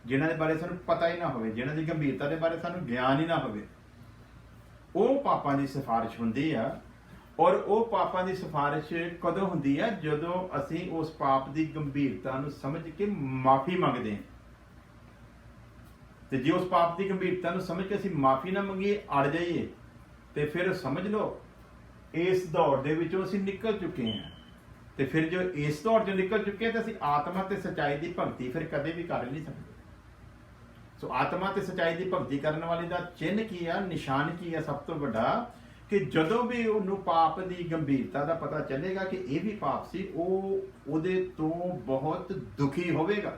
ਜਿਨ੍ਹਾਂ ਦੇ ਬਾਰੇ ਸਾਨੂੰ ਪਤਾ ਹੀ ਨਾ ਹੋਵੇ, ਜਿਨ੍ਹਾਂ ਦੀ ਗੰਭੀਰਤਾ ਦੇ ਬਾਰੇ ਸਾਨੂੰ ਗਿਆਨ ਹੀ ਨਾ ਹੋਵੇ। ਉਹ ਪਾਪਾਂ ਦੀ ਸਿਫਾਰਿਸ਼ ਹੁੰਦੀ ਆ। ਔਰ ਉਹ ਪਾਪਾਂ ਦੀ ਸਿਫਾਰਿਸ਼ ਕਦੋਂ ਹੁੰਦੀ ਆ? ਜਦੋਂ ਅਸੀਂ ਉਸ ਪਾਪ ਦੀ ਗੰਭੀਰਤਾ ਨੂੰ ਸਮਝ ਕੇ ਮਾਫੀ ਮੰਗਦੇ ਹਾਂ। ਤੇ ਜੇ ਉਸ ਪਾਪ ਦੀ ਗੰਭੀਰਤਾ ਨੂੰ ਸਮਝ ਕੇ ਅਸੀਂ ਮਾਫੀ ਨਾ ਮੰਗੀਏ, ਅੜ ਜਾਈਏ, ਤੇ ਫਿਰ ਸਮਝ ਲਓ ਇਸ ਦੌੜ ਦੇ ਵਿੱਚੋਂ ਅਸੀਂ ਨਿਕਲ ਚੁੱਕੇ ਹਾਂ। ਤੇ ਫਿਰ ਜੋ ਇਸ ਦੌੜ ਚੋਂ ਨਿਕਲ ਚੁੱਕੇ ਤਾਂ ਅਸੀਂ ਆਤਮਾ ਤੇ ਸੱਚਾਈ ਦੀ ਭਗਤੀ ਫਿਰ ਕਦੇ ਵੀ ਕਰ ਨਹੀਂ ਸਕਦੇ। ਸੋ ਆਤਮਾ ਤੇ ਸੱਚਾਈ ਦੀ ਭਗਤੀ ਕਰਨ ਵਾਲੇ ਦਾ ਚਿੰਨ੍ਹ ਕੀ ਆ, ਨਿਸ਼ਾਨ ਕੀ ਆ? ਸਭ ਤੋਂ ਵੱਡਾ ਕਿ ਜਦੋਂ ਵੀ ਉਹਨੂੰ ਪਾਪ ਦੀ ਗੰਭੀਰਤਾ ਦਾ ਪਤਾ ਚੱਲੇਗਾ ਕਿ ਇਹ ਵੀ ਪਾਪ ਸੀ, ਉਹ ਉਹਦੇ ਤੋਂ ਬਹੁਤ ਦੁਖੀ ਹੋਵੇਗਾ।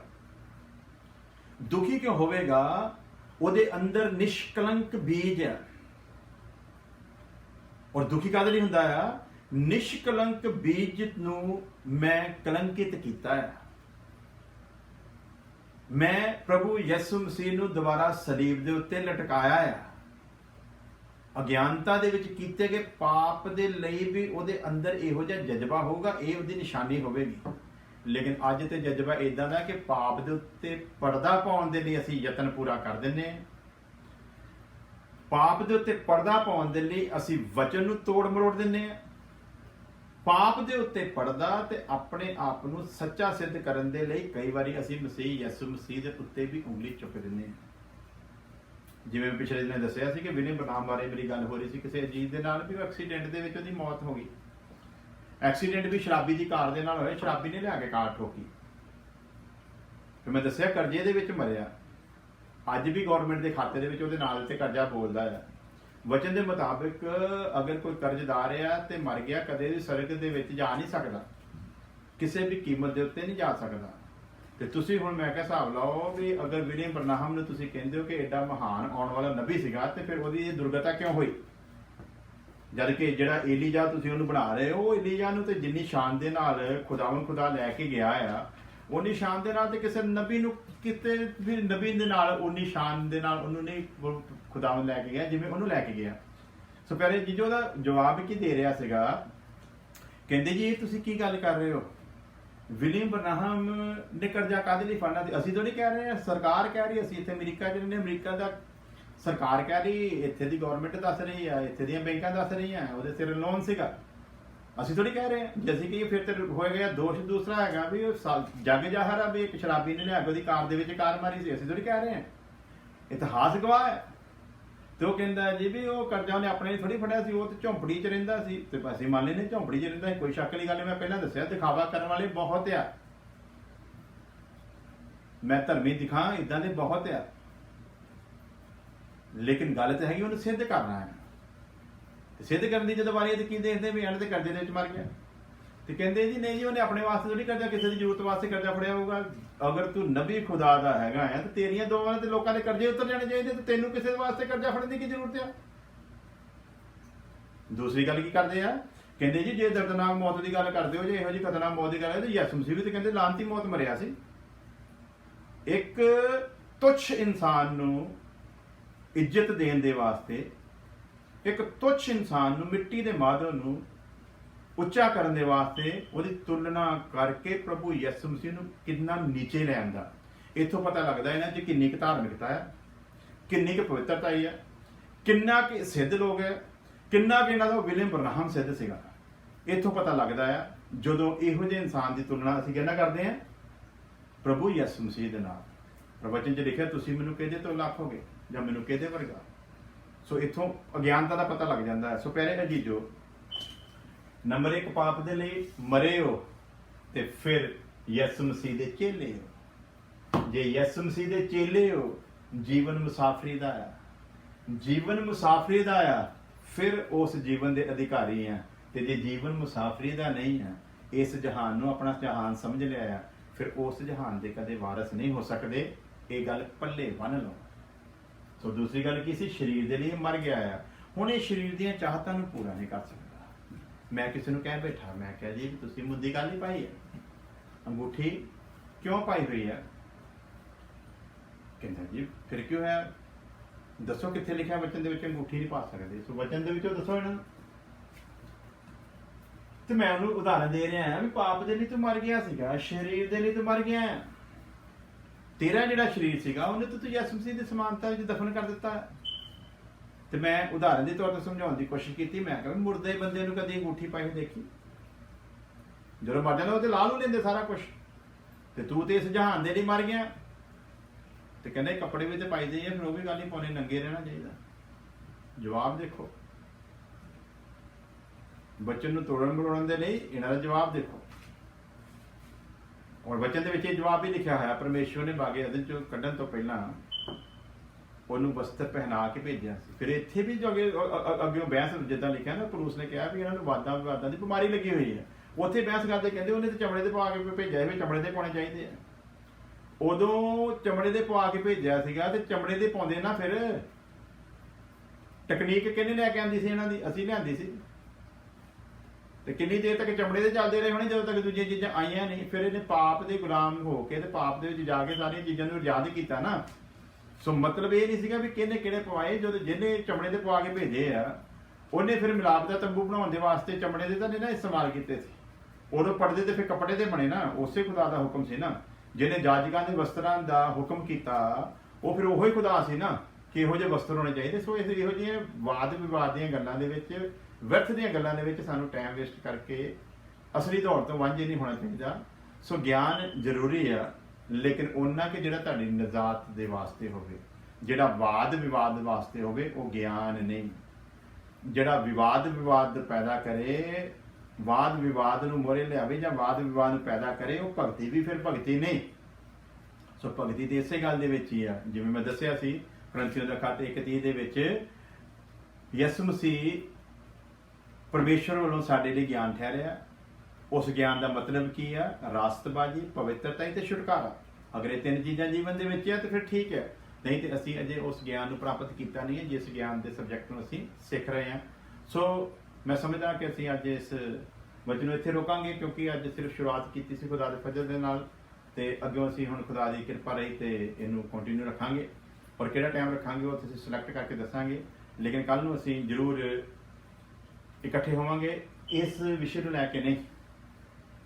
ਦੁਖੀ ਕਿਉਂ ਹੋਵੇਗਾ? ਉਹਦੇ ਅੰਦਰ ਨਿਸ਼ਕਲੰਕ ਬੀਜ ਹੈ। ਔਰ ਦੁਖੀ ਕਾਹਦੇ ਲਈ ਹੁੰਦਾ ਆ? ਨਿਸ਼ਕਲੰਕ ਬੀਜ ਨੂੰ ਮੈਂ ਕਲੰਕਿਤ ਕੀਤਾ ਹੈ। ਮੈਂ ਪ੍ਰਭੂ ਯਿਸੂ ਮਸੀਹ ਨੂੰ ਦੁਬਾਰਾ ਸਲੀਬ ਦੇ ਉੱਤੇ ਲਟਕਾਇਆ ਹੈ। ਅਗਿਆਨਤਾ ਦੇ ਵਿੱਚ ਕੀਤੇ ਗਏ ਪਾਪ ਦੇ ਲਈ ਵੀ ਉਹਦੇ ਅੰਦਰ ਇਹੋ ਜਿਹਾ ਜਜ਼ਬਾ ਹੋਊਗਾ, ਇਹ ਉਹਦੀ ਨਿਸ਼ਾਨੀ ਹੋਵੇਗੀ। ਲੇਕਿਨ ਅੱਜ ਤੇ ਜਜ਼ਬਾ ਇਦਾਂ ਦਾ ਕਿ ਪਾਪ ਦੇ ਉੱਤੇ ਪਰਦਾ ਪਾਉਣ ਦੇ ਲਈ ਅਸੀਂ ਯਤਨ ਪੂਰਾ ਕਰ ਦਿੰਦੇ ਹਾਂ। ਪਾਪ ਦੇ ਉੱਤੇ ਪਰਦਾ ਪਾਉਣ ਦੇ ਲਈ ਅਸੀਂ ਵਚਨ ਨੂੰ ਤੋੜ ਮਰੋੜ ਦਿੰਦੇ ਹਾਂ। ਪਾਪ ਦੇ ਉੱਤੇ ਪਰਦਾ ਤੇ ਆਪਣੇ ਆਪ ਨੂੰ ਸੱਚਾ ਸਿੱਧ ਕਰਨ ਦੇ ਲਈ ਕਈ ਵਾਰੀ ਅਸੀਂ ਮਸੀਹ ਯਿਸੂ ਮਸੀਹ ਦੇ ਉੱਤੇ ਵੀ ਉਂਗਲੀ ਚੁੱਕ ਦਿੰਦੇ ਹਾਂ। ਜਿਵੇਂ ਪਿਛਲੇ ਦਿਨ ਦੱਸਿਆ ਸੀ ਕਿ ਵਿਲੀਅਮ ਬਰਨਾਮ ਬਾਰੇ ਮੇਰੀ ਗੱਲ ਹੋ ਰਹੀ ਸੀ ਕਿਸੇ ਅਜੀਜ਼ ਦੇ ਨਾਲ, ਵੀ ਉਹ ਐਕਸੀਡੈਂਟ ਦੇ ਵਿੱਚ ਉਹਦੀ ਮੌਤ ਹੋ ਗਈ। ਐਕਸੀਡੈਂਟ ਵੀ ਸ਼ਰਾਬੀ ਦੀ ਕਾਰ ਦੇ ਨਾਲ ਹੋਇਆ, ਸ਼ਰਾਬੀ ਨੇ ਲਿਆ ਕੇ ਕਾਰ ਠੋਕੀ। ਫਿਰ ਮੈਂ ਦੱਸਿਆ ਕਰਜ਼ੇ ਦੇ ਵਿੱਚ ਮਰਿਆ। ਅੱਜ ਵੀ ਗਵਰਨਮੈਂਟ ਦੇ ਖਾਤੇ ਦੇ ਵਿੱਚ ਉਹਦੇ ਨਾਲ ਤੇ ਕਰਜ਼ਾ ਬੋਲਦਾ ਹੈ। ਵਚਨ ਦੇ ਮੁਤਾਬਿਕ ਅਗਰ ਕੋਈ ਕਰਜ਼ਦਾਰ ਆ ਤੇ ਮਰ ਗਿਆ, ਕਦੇ ਵੀ ਸੜਕ ਦੇ ਵਿੱਚ ਜਾ ਨਹੀਂ ਸਕਦਾ, ਕਿਸੇ ਵੀ ਕੀਮਤ ਦੇ ਉੱਤੇ ਨਹੀਂ ਜਾ ਸਕਦਾ। ਤੇ ਤੁਸੀਂ ਹੁਣ ਮੈਂ ਕਿਹਾ ਹਿਸਾਬ ਲਾਓ ਵੀ ਅਗਰ ਵਿਲੀਅਮ ਬਰਨਾਹਮ ਨੂੰ ਤੁਸੀਂ ਕਹਿੰਦੇ ਹੋ ਕਿ ਐਡਾ ਮਹਾਨ ਆਉਣ ਵਾਲਾ ਨਬੀ ਸੀਗਾ, ਤੇ ਫਿਰ ਉਹਦੀ ਇਹ ਦੁਰਗਤਾ ਕਿਉਂ ਹੋਈ? ਜਦ ਕਿ ਜਿਹੜਾ ਏਲੀਜਾ ਤੁਸੀਂ ਉਹਨੂੰ ਬਣਾ ਰਹੇ ਹੋ, ਉਹ ਏਲੀਜਾ ਨੂੰ ਤੇ ਜਿੰਨੀ ਸ਼ਾਨ ਦੇ ਨਾਲ ਖੁਦਾ ਲੈ ਕੇ ਗਿਆ ਆ, ਉਨੀ ਸ਼ਾਨ ਦੇ ਨਾਲ ਤੇ ਕਿਸੇ ਨਬੀ ਨੂੰ ਕਿਤੇ ਵੀ ਨਬੀ ਦੇ ਨਾਲ ਉਨੀ ਸ਼ਾਨ ਦੇ ਨਾਲ ਉਹਨੂੰ ਨਹੀਂ ਖੁਦਾਵੰਦ ਲੈ ਕੇ ਗਿਆ ਜਿਵੇਂ ਉਹਨੂੰ ਲੈ ਕੇ ਗਿਆ। ਸੋ ਪਿਆਰੇ ਜੀ, ਉਹਦਾ ਜਵਾਬ ਕੀ ਦੇ ਰਿਹਾ ਸੀਗਾ? ਕਹਿੰਦੇ ਜੀ ਇਹ ਤੁਸੀਂ ਕੀ ਗੱਲ ਕਰ ਰਹੇ ਹੋ? ਵਿਲੀਅਮ ਬਰਨਾਹਮ ਨੇ ਕਰਜ਼ਾ ਕਾਹਦੇ ਲਈ ਫੜਨਾ ਸੀ? ਅਸੀਂ ਤਾਂ ਨਹੀਂ ਕਹਿ ਰਹੇ, ਸਰਕਾਰ ਕਹਿ ਰਹੀ। ਅਸੀਂ ਇੱਥੇ ਅਮਰੀਕਾ ਜਿਹੜੇ ਨੇ, ਅਮਰੀਕਾ ਦਾ ਸਰਕਾਰ ਕਹਿ ਰਹੀ, ਇੱਥੇ ਦੀ ਗਵਰਨਮੈਂਟ ਦੱਸ ਰਹੀ ਆ, ਇੱਥੇ ਦੀਆਂ ਬੈਂਕਾਂ ਦੱਸ ਰਹੀਆਂ ਉਹਦੇ ਸਿਰ ਲੋਨ ਸੀਗਾ। ਅਸੀਂ ਥੋੜੀ ਕਹਿ ਰਹੇ ਹਾਂ। ਜੇ ਅਸੀਂ ਕਹੀਏ ਫਿਰ ਤੇ ਹੋ ਗਿਆ ਦੋਸ਼। ਦੂਸਰਾ ਹੈਗਾ ਵੀ ਉਹ ਜੱਗ ਜ਼ਾਹਰ ਆ ਵੀ ਇੱਕ ਸ਼ਰਾਬੀ ਨੇ ਲਿਆ ਕੇ ਉਹਦੀ ਕਾਰ ਦੇ ਵਿੱਚ ਕਾਰ ਮਾਰੀ ਸੀ। ਅਸੀਂ ਥੋੜੀ ਕਹਿ ਰਹੇ ਹਾਂ, ਇਤਿਹਾਸ ਗਵਾਹ ਹੈ। ਤੇ ਉਹ ਕਹਿੰਦਾ ਜੀ ਵੀ ਉਹ ਕਰਜ਼ਾ ਉਹਨੇ ਆਪਣੇ ਲਈ ਥੋੜੀ ਫੜਿਆ ਸੀ, ਉਹ ਤੇ ਝੌਂਪੜੀ 'ਚ ਰਹਿੰਦਾ ਸੀ। ਤੇ ਅਸੀਂ ਮੰਨ ਲੈਂਦੇ ਝੌਂਪੜੀ 'ਚ ਰਹਿੰਦਾ ਸੀ, ਕੋਈ ਸ਼ੱਕ ਵਾਲੀ ਗੱਲ ਨਹੀਂ। ਮੈਂ ਪਹਿਲਾਂ ਦੱਸਿਆ ਦਿਖਾਵਾ ਕਰਨ ਵਾਲੇ ਬਹੁਤ ਆ। ਮੈਂ ਧਰਮੀ ਦਿਖਾਂ ਇਦਾਂ ਦੇ ਬਹੁਤ ਆ, ਲੇਕਿਨ ਗੱਲ ਤਾਂ ਹੈਗੀ ਉਹਨੂੰ ਸਿੱਧ ਕਰਨਾ ਹੈ। ਤੇ ਸਿੱਧ ਕਰਨ ਦੀ ਜਦੋਂ ਵਾਰੀ ਤੇ ਕੀ ਦੇਖਦੇ ਵੀ ਐਂਡ ਤੇ ਕਰਜ਼ੇ ਦੇ ਵਿੱਚ ਮਰ ਗਿਆ। ਤੇ ਕਹਿੰਦੇ ਜੀ ਨਹੀਂ ਜੀ, ਉਹਨੇ ਆਪਣੇ ਵਾਸਤੇ ਥੋੜੀ ਕਰਜ਼ਾ, ਕਿਸੇ ਦੀ ਜ਼ਰੂਰਤ ਵਾਸਤੇ ਕਰਜ਼ਾ ਫੜਿਆ ਹੋਊਗਾ। ਅਗਰ ਤੂੰ ਨਬੀ ਖੁਦਾ ਦਾ ਹੈਗਾ ਆ ਤੇ ਤੇਰੀਆਂ ਦੋਵਾਂ ਤੇ ਲੋਕਾਂ ਦੇ ਕਰਜ਼ੇ ਉਤਰ ਜਾਣੇ ਚਾਹੀਦੇ, ਤੇ ਤੈਨੂੰ ਕਿਸੇ ਵਾਸਤੇ ਕਰਜ਼ਾ ਫੜਨ ਦੀ ਕੀ ਜ਼ਰੂਰਤ ਆ? ਦੂਸਰੀ ਗੱਲ ਕੀ ਕਰਦੇ ਆ? ਕਹਿੰਦੇ ਜੀ ਜੇ ਦਰਦਨਾਕ ਮੌਤ ਦੀ ਗੱਲ ਕਰਦੇ ਹੋ, ਜੇ ਇਹੋ ਜਿਹੀ ਖਤਰਨਾਕ ਮੌਤ ਦੀ ਗੱਲ ਹੈ, ਤੇ ਯਿਸੂ ਮਸੀਹ ਵੀ ਤੇ ਕਹਿੰਦੇ ਲਾਨਤੀ ਮੌਤ ਮਰਿਆ ਸੀ। ਇੱਕ ਤੁੱਛ ਇਨਸਾਨ ਨੂੰ ਇੱਜ਼ਤ ਦੇਣ ਦੇ ਵਾਸਤੇ, ਇੱਕ ਤੁੱਛ ਇਨਸਾਨ ਨੂੰ, ਮਿੱਟੀ ਦੇ ਮਾਧਵ ਨੂੰ ਉੱਚਾ ਕਰਨ ਦੇ ਵਾਸਤੇ ਉਹਦੀ ਤੁਲਨਾ ਕਰਕੇ ਪ੍ਰਭੂ ਯਿਸੂ ਮਸੀਹ ਨੂੰ ਕਿੰਨਾ ਨੀਚੇ ਲੈ ਆਂਦਾ। ਇੱਥੋਂ ਪਤਾ ਲੱਗਦਾ ਇਹਨਾਂ 'ਚ ਕਿੰਨੀ ਕੁ ਧਾਰਮਿਕਤਾ ਹੈ, ਕਿੰਨੀ ਕੁ ਪਵਿੱਤਰਤਾ ਹੈ, ਕਿੰਨਾ ਕੁ ਸਿੱਧ ਲੋਕ ਹੈ, ਕਿੰਨਾ ਕੁ ਇਹਨਾਂ ਦਾ ਵਿਲੀਅਮ ਬਰਨਾਹਮ ਸਿੱਧ ਸੀਗਾ। ਇੱਥੋਂ ਪਤਾ ਲੱਗਦਾ ਆ ਜਦੋਂ ਇਹੋ ਜਿਹੇ ਇਨਸਾਨ ਦੀ ਤੁਲਨਾ ਅਸੀਂ ਕਿਹਨਾਂ ਕਰਦੇ ਹਾਂ? ਪ੍ਰਭੂ ਯਿਸੂ ਮਸੀਹ ਦੇ ਨਾਲ। ਪ੍ਰਵਚਨ 'ਚ ਲਿਖਿਆ ਤੁਸੀਂ ਮੈਨੂੰ ਕਿਹਦੇ ਤੋਂ ਲੱਖੋਗੇ ਜਾਂ ਮੈਨੂੰ ਕਿਹਦੇ ਵਰਗਾ। ਸੋ ਇੱਥੋਂ ਅਗਿਆਨਤਾ ਦਾ ਪਤਾ ਲੱਗ ਜਾਂਦਾ ਹੈ। ਸੋ ਪਿਆਰੇ ਅਜੀਜ਼ੋ, ਨੰਬਰ 1 ਪਾਪ ਦੇ ਲਈ ਮਰੇ ਹੋ ਤੇ ਫਿਰ ਯਿਸੂ ਮਸੀਹ ਦੇ ਚੇਲੇ ਹੋ। ਜੇ ਯਿਸੂ ਮਸੀਹ ਦੇ ਚੇਲੇ ਹੋ, ਜੀਵਨ ਮੁਸਾਫਰੀ ਦਾ ਆ, ਜੀਵਨ ਮੁਸਾਫਰੀ ਦਾ ਆ, ਫਿਰ ਉਸ ਜੀਵਨ ਦੇ ਅਧਿਕਾਰੀ ਆ। ਤੇ ਜੇ ਜੀਵਨ ਮੁਸਾਫਰੀ ਦਾ ਨਹੀਂ ਆ, ਇਸ ਜਹਾਨ ਨੂੰ ਆਪਣਾ ਜਹਾਨ ਸਮਝ ਲਿਆ ਆ, ਫਿਰ ਉਸ ਜਹਾਨ ਦੇ ਕਦੇ ਵਾਰਸ ਨਹੀਂ ਹੋ ਸਕਦੇ। ਇਹ ਗੱਲ ਪੱਲੇ ਬੰਨ ਲਓ। ਸੋ ਦੂਸਰੀ ਗੱਲ ਕੀ ਸੀ? ਸਰੀਰ ਦੇ ਲਈ ਮਰ ਗਿਆ ਆ। ਹੁਣ ਇਹ ਸਰੀਰ ਦੀਆਂ ਚਾਹਤਾਂ ਨੂੰ ਪੂਰਾ ਨਹੀਂ ਕਰ ਸਕਦਾ। ਮੈਂ ਕਿਸੇ ਨੂੰ ਕਹਿ ਬੈਠਾ, ਮੈਂ ਕਿਹਾ ਜੀ ਤੁਸੀਂ ਮੁੱਦੀ ਕਾਹਲੀ ਨਹੀਂ ਪਾਈ ਹੈ, ਅੰਗੂਠੀ ਕਿਉਂ ਪਾਈ ਹੋਈ ਹੈ? ਕਹਿੰਦਾ ਜੀ ਫਿਰ ਕਿਉਂ ਹੈ? ਦੱਸੋ ਕਿੱਥੇ ਲਿਖਿਆ ਵਚਨ ਦੇ ਵਿੱਚ ਅੰਗੂਠੀ ਨਹੀਂ ਪਾ ਸਕਦੇ? ਸੋ ਵਚਨ ਦੇ ਵਿੱਚੋਂ ਦੱਸੋ ਇਹਨਾਂ ਨੂੰ। ਤੇ ਮੈਂ ਉਹਨੂੰ ਉਦਾਹਰਨ ਦੇ ਰਿਹਾ ਹਾਂ ਵੀ ਪਾਪ ਦੇ ਲਈ ਤੂੰ ਮਰ ਗਿਆ ਸੀਗਾ, ਸਰੀਰ ਦੇ ਲਈ ਤੂੰ ਮਰ ਗਿਆ। ਤੇਰਾ ਜਿਹੜਾ ਸਰੀਰ ਸੀਗਾ ਉਹਨੇ ਤੂੰ ਯਿਸੂ ਮਸੀਹ ਦੀ ਸਮਾਨਤਾ ਵਿੱਚ ਦਫਨ ਕਰ ਦਿੱਤਾ। ਤੇ ਮੈਂ ਉਦਾਹਰਨ ਦੇ ਤੌਰ ਤੇ ਸਮਝਾਉਣ ਦੀ ਕੋਸ਼ਿਸ਼ ਕੀਤੀ। ਮੈਂ ਕਿਹਾ ਮੁਰਦੇ ਬੰਦੇ ਨੂੰ ਕਦੀ ਅੰਗੂਠੀ ਪਾਈ ਦੇਖੀ? ਜਦੋਂ ਮਰ ਜਾਂਦਾ ਉਹ ਤੇ ਲਾ ਲੂ ਲੈਂਦੇ ਸਾਰਾ ਕੁਝ, ਤੇ ਤੂੰ ਤੇ ਇਸ ਜਹਾਨ ਦੇ ਲਈ ਮਰ ਗਿਆ। ਤੇ ਕਹਿੰਦੇ ਕੱਪੜੇ ਵੀ ਤੇ ਪਾਈਦੇ ਆ, ਫਿਰ ਉਹ ਵੀ ਗੱਲ ਨਹੀਂ ਪਾਉਣੇ, ਨੰਗੇ ਰਹਿਣਾ ਚਾਹੀਦਾ। ਜਵਾਬ ਦੇਖੋ, ਬੱਚਨ ਨੂੰ ਤੋੜਨ ਮਰੋੜਨ ਦੇ ਲਈ ਇਹਨਾਂ ਦਾ ਜਵਾਬ ਦੇਖੋ। ਔਰ ਵਚਨ ਦੇ ਵਿੱਚ ਇਹ ਜਵਾਬ ਵੀ ਲਿਖਿਆ ਹੋਇਆ, ਪਰਮੇਸ਼ਵਰ ਨੇ ਬਾਗੇ ਅਦਨ ਚੋਂ ਕੱਢਣ ਤੋਂ ਪਹਿਲਾਂ ਉਹਨੂੰ ਵਸਤਰ ਪਹਿਨਾ ਕੇ ਭੇਜਿਆ ਸੀ। ਫਿਰ ਇੱਥੇ ਵੀ ਜੋ ਅੱਗੇ ਬਹਿਸ ਜਿੱਦਾਂ ਲਿਖਿਆ ਨਾ, ਪੁਲਿਸ ਨੇ ਕਿਹਾ ਵੀ ਇਹਨਾਂ ਨੂੰ ਵਾਦਾਂ ਵਿਵਾਦਾਂ ਦੀ ਬਿਮਾਰੀ ਲੱਗੀ ਹੋਈ ਹੈ। ਉੱਥੇ ਬਹਿਸ ਕਰਦੇ ਕਹਿੰਦੇ ਉਹਨੇ ਤੇ ਚਮੜੇ ਦੇ ਪਵਾ ਕੇ ਭੇਜਿਆ, ਵੀ ਚਮੜੇ ਦੇ ਪਾਉਣੇ ਚਾਹੀਦੇ ਆ। ਉਦੋਂ ਚਮੜੇ ਦੇ ਪਵਾ ਕੇ ਭੇਜਿਆ ਸੀਗਾ, ਤੇ ਚਮੜੇ ਦੇ ਪਾਉਂਦੇ ਨਾ। ਫਿਰ ਟੈਕਨੀਕ ਕਿਹਨੇ ਲੈ ਕੇ ਆਂਦੀ ਸੀ ਇਹਨਾਂ ਦੀ? ਅਸੀਂ ਲਿਆਂਦੀ ਸੀ। ਤੇ ਕਿੰਨੀ ਦੇਰ ਤੱਕ ਚਮੜੇ ਦੇ ਚੱਲਦੇ ਰਹੇ ਹੋਣੇ, ਜਦੋਂ ਤੱਕ ਦੂਜੀਆਂ ਚੀਜ਼ਾਂ ਆਈਆਂ ਨਹੀਂ। ਫਿਰ ਇਹਨੇ ਪਾਪ ਦੇ ਗੁਲਾਮ ਹੋ ਕੇ ਤੇ ਪਾਪ ਦੇ ਵਿੱਚ ਜਾ ਕੇ ਸਾਰੀਆਂ ਚੀਜ਼ਾਂ ਨੂੰ ਯਾਦ ਕੀਤਾ ਨਾ। ਸੋ ਮਤਲਬ ਇਹ ਨਹੀਂ ਸੀਗਾ ਵੀ ਕਿਹਨੇ ਕਿਹੜੇ ਪਵਾਏ। ਜਦੋਂ ਜਿਹਨੇ ਚਮੜੇ ਦੇ ਪਵਾ ਕੇ ਭੇਜੇ ਆ, ਉਹਨੇ ਫਿਰ ਮਿਲਾਪ ਦਾ ਤੰਬੂ ਬਣਾਉਣ ਦੇ ਵਾਸਤੇ ਚਮੜੇ ਦੇ ਤਾਂ ਨਹੀਂ ਨਾ ਇਸਤੇਮਾਲ ਕੀਤੇ ਸੀ। ਉਦੋਂ ਪਰਦੇ ਤੇ ਫਿਰ ਕੱਪੜੇ ਦੇ ਬਣੇ ਨਾ, ਉਸੇ ਖੁਦਾ ਦਾ ਹੁਕਮ ਸੀ ਨਾ। ਜਿਹਨੇ ਜਾਜਕਾਂ ਦੇ ਵਸਤਰਾਂ ਦਾ ਹੁਕਮ ਕੀਤਾ, ਉਹ ਫਿਰ ਉਹੋ ਹੀ ਖੁਦਾ ਸੀ ਨਾ ਕਿ ਇਹੋ ਜਿਹੇ ਵਸਤਰ ਹੋਣੇ ਚਾਹੀਦੇ। ਸੋ ਇਸ ਇਹੋ ਜਿਹੀਆਂ ਵਾਦ ਵਿਵਾਦ ਦੀਆਂ ਗੱਲਾਂ ਦੇ ਵਿੱਚ, ਵਿਅਰਥ ਦੀਆਂ ਗੱਲਾਂ ਦੇ ਵਿੱਚ ਸਾਨੂੰ ਟਾਈਮ ਵੇਸਟ ਕਰਕੇ ਅਸਲੀ ਦੌੜ ਤੋਂ ਵਾਂਝੇ ਨਹੀਂ ਹੋਣਾ ਚਾਹੀਦਾ। ਸੋ ਗਿਆਨ ਜ਼ਰੂਰੀ ਆ, ਲੇਕਿਨ ਉਹਨਾਂ ਕਿ ਜਿਹੜਾ ਤੁਹਾਡੀ ਨਜਾਤ ਦੇ ਵਾਸਤੇ ਹੋਵੇ। ਜਿਹੜਾ ਵਾਦ ਵਿਵਾਦ ਵਾਸਤੇ ਹੋਵੇ ਉਹ ਗਿਆਨ ਨਹੀਂ। ਜਿਹੜਾ ਵਿਵਾਦ ਪੈਦਾ ਕਰੇ, ਵਾਦ ਵਿਵਾਦ ਨੂੰ ਮੋਰੇ ਲਿਆਵੇ ਜਾਂ ਵਾਦ ਵਿਵਾਦ ਨੂੰ ਪੈਦਾ ਕਰੇ, ਉਹ ਭਗਤੀ ਵੀ ਫਿਰ ਭਗਤੀ ਨਹੀਂ। ਸੋ ਭਗਤੀ ਤੇ ਇਸੇ ਗੱਲ ਦੇ ਵਿੱਚ ਹੀ ਆ, ਜਿਵੇਂ ਮੈਂ ਦੱਸਿਆ ਸੀ ਕਰੰਥੀਆਂ ਦਾ ਖੱਤ 1:30 ਦੇ ਵਿੱਚ, ਯਿਸੂ ਮਸੀਹ ਪਰਮੇਸ਼ਰ ਵੱਲੋਂ ਸਾਡੇ ਲਈ ਗਿਆਨ ਠਹਿਰਿਆ। ਉਸ ਗਿਆਨ ਦਾ ਮਤਲਬ ਕੀ ਆ? ਰਾਸਤਬਾਜ਼ੀ, ਪਵਿੱਤਰਤਾ ਤੇ ਛੁਟਕਾਰਾ। ਅਗਰ ਇਹ ਤਿੰਨ ਚੀਜ਼ਾਂ ਜੀਵਨ ਦੇ ਵਿੱਚ ਆ ਤੇ ਫਿਰ ਠੀਕ ਹੈ, ਨਹੀਂ ਤੇ ਅਸੀਂ ਅਜੇ ਉਸ ਗਿਆਨ ਨੂੰ ਪ੍ਰਾਪਤ ਕੀਤਾ ਨਹੀਂ ਹੈ ਜਿਸ ਗਿਆਨ ਦੇ ਸਬਜੈਕਟ ਨੂੰ ਅਸੀਂ ਸਿੱਖ ਰਹੇ ਹਾਂ। ਸੋ ਮੈਂ ਸਮਝਦਾ ਕਿ ਅਸੀਂ ਅੱਜ ਇਸ ਵਚਨ ਨੂੰ ਇੱਥੇ ਰੋਕਾਂਗੇ, ਕਿਉਂਕਿ ਅੱਜ ਸਿਰਫ ਸ਼ੁਰੂਆਤ ਕੀਤੀ ਸੀ ਖੁਦਾ ਦੇ ਫਜ਼ਲ ਦੇ ਨਾਲ, ਤੇ ਅੱਗੇ ਅਸੀਂ ਹੁਣ ਖੁਦਾ ਦੀ ਕਿਰਪਾ ਰਹੀ ਤੇ ਇਹਨੂੰ ਕੰਟੀਨਿਊ ਰੱਖਾਂਗੇ। ਔਰ ਕਿਹੜਾ ਟਾਈਮ ਰੱਖਾਂਗੇ ਉਹ ਤੁਸੀਂ ਸਿਲੈਕਟ ਕਰਕੇ ਦੱਸਾਂਗੇ। ਲੇਕਿਨ ਕੱਲ ਨੂੰ ਅਸੀਂ ਜ਼ਰੂਰ ਇਕੱਠੇ ਹੋਵਾਂਗੇ ਇਸ ਵਿਸ਼ੇ ਨੂੰ ਲੈ ਕੇ। ਨਹੀਂ,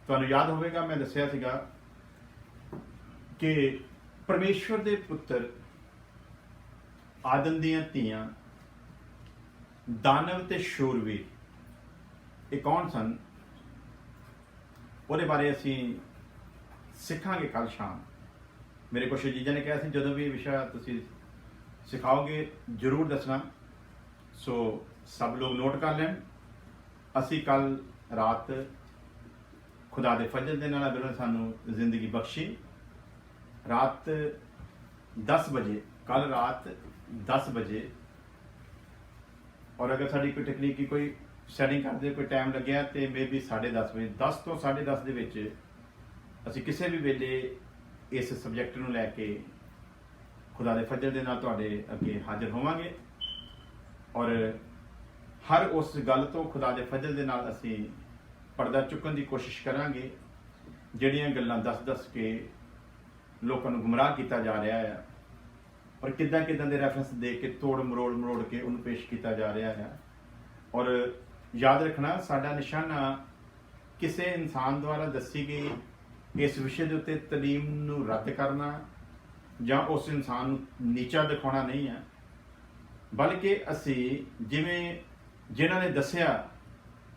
ਤੁਹਾਨੂੰ ਯਾਦ ਹੋਵੇਗਾ ਮੈਂ ਦੱਸਿਆ ਸੀਗਾ ਕਿ ਪਰਮੇਸ਼ਵਰ ਦੇ ਪੁੱਤਰ ਆਦਮ ਦੀਆਂ ਧੀਆਂ ਦਾਨਵ ਤੇ ਸ਼ੂਰਵੀਰ ਇਹ ਕੌਣ ਸਨ, ਉਹਦੇ ਬਾਰੇ ਅਸੀਂ ਸਿੱਖਾਂਗੇ ਕੱਲ ਸ਼ਾਮ। ਮੇਰੇ ਕੁਝ ਜੀਜਾਂ ਨੇ ਕਿਹਾ ਸੀ ਜਦੋਂ ਵੀ ਇਹ ਵਿਸ਼ਾ ਤੁਸੀਂ ਸਿਖਾਓਗੇ ਜ਼ਰੂਰ ਦੱਸਣਾ। ਸੋ ਸਭ ਲੋਕ ਨੋਟ ਕਰ ਲੈਣ। ਅਸੀਂ ਕੱਲ ਰਾਤ ਖੁਦਾ ਦੇ ਫਜ਼ਲ ਦੇ ਨਾਲ ਅਗਰ ਸਾਨੂੰ ਜ਼ਿੰਦਗੀ ਬਖਸ਼ੀ, ਰਾਤ 10 ਵਜੇ, ਕੱਲ ਰਾਤ 10 ਵਜੇ, ਔਰ ਅਗਰ ਸਾਡੀ ਕੋਈ ਤਕਨੀਕੀ ਕੋਈ ਸੈਟਿੰਗ ਕਰਦੇ ਕੋਈ ਟਾਈਮ ਲੱਗਿਆ ਤੇ ਮੇਬੀ 10:30 ਵਜੇ, 10 ਤੋਂ 10:30 ਦੇ ਵਿੱਚ ਅਸੀਂ ਕਿਸੇ ਵੀ ਵੇਲੇ ਇਸ ਸਬਜੈਕਟ ਨੂੰ ਲੈ ਕੇ ਖੁਦਾ ਦੇ ਫਜ਼ਲ ਦੇ ਨਾਲ ਤੁਹਾਡੇ ਅੱਗੇ ਹਾਜ਼ਰ ਹੋਵਾਂਗੇ। ਔਰ ਹਰ ਉਸ ਗੱਲ ਤੋਂ ਖੁਦਾ ਦੇ ਫਜ਼ਲ ਦੇ ਨਾਲ ਅਸੀਂ ਪਰਦਾ ਚੁੱਕਣ ਦੀ ਕੋਸ਼ਿਸ਼ ਕਰਾਂਗੇ ਜਿਹੜੀਆਂ ਗੱਲਾਂ ਦੱਸ ਕੇ ਲੋਕਾਂ ਨੂੰ ਗੁੰਮਰਾਹ ਕੀਤਾ ਜਾ ਰਿਹਾ ਹੈ, ਔਰ ਕਿੱਦਾਂ ਦੇ ਰੈਫਰੈਂਸ ਦੇ ਕੇ ਤੋੜ ਮਰੋੜ ਕੇ ਉਹਨੂੰ ਪੇਸ਼ ਕੀਤਾ ਜਾ ਰਿਹਾ ਹੈ। ਔਰ ਯਾਦ ਰੱਖਣਾ, ਸਾਡਾ ਨਿਸ਼ਾਨਾ ਕਿਸੇ ਇਨਸਾਨ ਦੁਆਰਾ ਦੱਸੀ ਗਈ ਇਸ ਵਿਸ਼ੇ ਦੇ ਉੱਤੇ ਤਾਲੀਮ ਨੂੰ ਰੱਦ ਕਰਨਾ ਜਾਂ ਉਸ ਇਨਸਾਨ ਨੂੰ ਨੀਚਾ ਦਿਖਾਉਣਾ ਨਹੀਂ ਹੈ, ਬਲਕਿ ਅਸੀਂ ਜਿਵੇਂ ਜਿਨ੍ਹਾਂ ਨੇ ਦੱਸਿਆ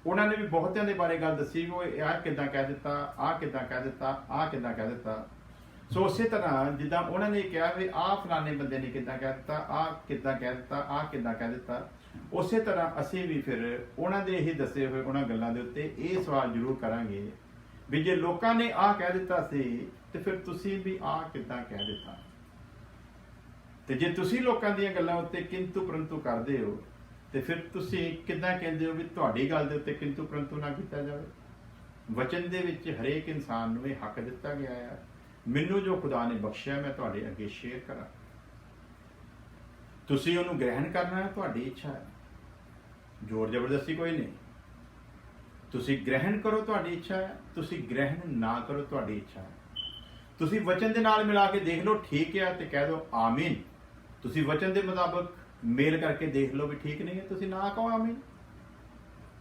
ਉਹਨਾਂ ਨੇ ਵੀ ਬਹੁਤਿਆਂ ਦੇ ਬਾਰੇ ਗੱਲ ਦੱਸੀ, ਉਹ ਆਹ ਕਿੱਦਾਂ ਕਹਿ ਦਿੱਤਾ, ਆਹ ਕਿੱਦਾਂ ਕਹਿ ਦਿੱਤਾ, ਆਹ ਕਿੱਦਾਂ ਕਹਿ ਦਿੱਤਾ। ਸੋ ਉਸੇ ਤਰ੍ਹਾਂ ਜਿੱਦਾਂ ਉਹਨਾਂ ਨੇ ਕਿਹਾ ਵੀ ਆਹ ਫਲਾਣੇ ਬੰਦੇ ਨੇ ਕਿੱਦਾਂ ਕਹਿ ਦਿੱਤਾ, ਆਹ ਕਿੱਦਾਂ ਕਹਿ ਦਿੱਤਾ, ਆਹ ਕਿੱਦਾਂ ਕਹਿ ਦਿੱਤਾ, ਉਸੇ ਤਰ੍ਹਾਂ ਅਸੀਂ ਵੀ ਫਿਰ ਉਹਨਾਂ ਦੇ ਹੀ ਦੱਸੇ ਹੋਏ ਉਹਨਾਂ ਗੱਲਾਂ ਦੇ ਉੱਤੇ ਇਹ ਸਵਾਲ ਜ਼ਰੂਰ ਕਰਾਂਗੇ ਵੀ ਜੇ ਲੋਕਾਂ ਨੇ ਆਹ ਕਹਿ ਦਿੱਤਾ ਸੀ ਤੇ ਫਿਰ ਤੁਸੀਂ ਵੀ ਆਹ ਕਿੱਦਾਂ ਕਹਿ ਦਿੱਤਾ। ਤੇ ਜੇ ਤੁਸੀਂ ਲੋਕਾਂ ਦੀਆਂ ਗੱਲਾਂ ਉੱਤੇ ਕਿੰਤੂ ਪਰੰਤੂ ਕਰਦੇ ਹੋ ਤੇ ਫਿਰ ਤੁਸੀਂ ਕਿੱਦਾਂ ਕਹਿੰਦੇ ਹੋ ਵੀ ਤੁਹਾਡੀ ਗੱਲ ਦੇ ਉੱਤੇ ਕਿੰਤੂ ਪਰੰਤੂ ਨਾ ਕੀਤਾ ਜਾਵੇ। ਵਚਨ ਦੇ ਵਿੱਚ ਹਰੇਕ ਇਨਸਾਨ ਨੂੰ ਇਹ ਹੱਕ ਦਿੱਤਾ ਗਿਆ ਹੈ, ਮੈਨੂੰ ਜੋ ਖੁਦਾ ਨੇ ਬਖਸ਼ਿਆ ਮੈਂ ਤੁਹਾਡੇ ਅੱਗੇ ਸ਼ੇਅਰ ਕਰਾਂ। ਤੁਸੀਂ ਉਹਨੂੰ ਗ੍ਰਹਿਣ ਕਰਨਾ ਹੈ, ਤੁਹਾਡੀ ਇੱਛਾ ਹੈ, ਜ਼ੋਰ ਜ਼ਬਰਦਸਤੀ ਕੋਈ ਨਹੀਂ। ਤੁਸੀਂ ਗ੍ਰਹਿਣ ਕਰੋ, ਤੁਹਾਡੀ ਇੱਛਾ ਹੈ, ਤੁਸੀਂ ਗ੍ਰਹਿਣ ਨਾ ਕਰੋ, ਤੁਹਾਡੀ ਇੱਛਾ ਹੈ। ਤੁਸੀਂ ਵਚਨ ਦੇ ਨਾਲ ਮਿਲਾ ਕੇ ਦੇਖ ਲਓ ਠੀਕ ਹੈ ਤੇ ਕਹਿ ਦਿਓ ਆਮੀਨ। ਤੁਸੀਂ ਵਚਨ ਦੇ ਮੁਤਾਬਕ ਮੇਲ ਕਰਕੇ ਦੇਖ ਲਓ ਵੀ ਠੀਕ ਨਹੀਂ ਹੈ, ਤੁਸੀਂ ਨਾ ਕਹੋ ਆਮੀਨ।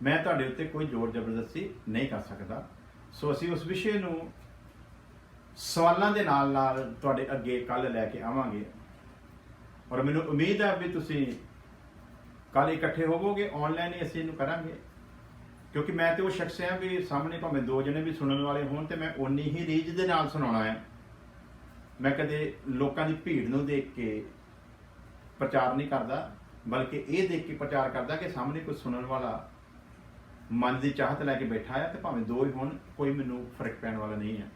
ਮੈਂ ਤੁਹਾਡੇ ਉੱਤੇ ਕੋਈ ਜ਼ੋਰ ਜ਼ਬਰਦਸਤੀ ਨਹੀਂ ਕਰ ਸਕਦਾ। ਸੋ ਅਸੀਂ ਉਸ ਵਿਸ਼ੇ ਨੂੰ ਸਵਾਲਾਂ ਦੇ ਨਾਲ ਤੁਹਾਡੇ ਅੱਗੇ ਕੱਲ ਲੈ ਕੇ ਆਵਾਂਗੇ, ਔਰ ਮੈਨੂੰ ਉਮੀਦ ਹੈ ਵੀ ਤੁਸੀਂ ਕੱਲ ਇਕੱਠੇ ਹੋਵੋਗੇ। ਆਨਲਾਈਨ ਹੀ ਅਸੀਂ ਇਹਨੂੰ ਕਰਾਂਗੇ, ਕਿਉਂਕਿ ਮੈਂ ਤੇ ਉਹ ਸ਼ਖਸ ਹਾਂ ਵੀ ਸਾਹਮਣੇ ਭਾਵੇਂ 2 ਜਣੇ ਵੀ ਸੁਣਨ ਵਾਲੇ ਹੋਣ ਤੇ ਮੈਂ ਓਨੀ ਹੀ ਰੀਝ ਦੇ ਨਾਲ ਸੁਣਾਉਣਾ ਹੈ। ਮੈਂ ਕਦੇ ਲੋਕਾਂ ਦੀ ਭੀੜ ਨੂੰ ਦੇਖ ਕੇ ਪ੍ਰਚਾਰ ਨਹੀਂ ਕਰਦਾ, ਬਲਕਿ ਇਹ ਦੇਖ ਕੇ ਪ੍ਰਚਾਰ ਕਰਦਾ ਕਿ ਸਾਹਮਣੇ ਕੋਈ ਸੁਣਨ ਵਾਲਾ ਮਨ ਦੀ ਚਾਹਤ ਲੈ ਕੇ ਬੈਠਾ ਹੈ ਤੇ ਭਾਵੇਂ 2 ਹੀ ਹੋਣ, ਕੋਈ ਮੈਨੂੰ ਫਰਕ ਪੈਣ ਵਾਲਾ ਨਹੀਂ ਹੈ।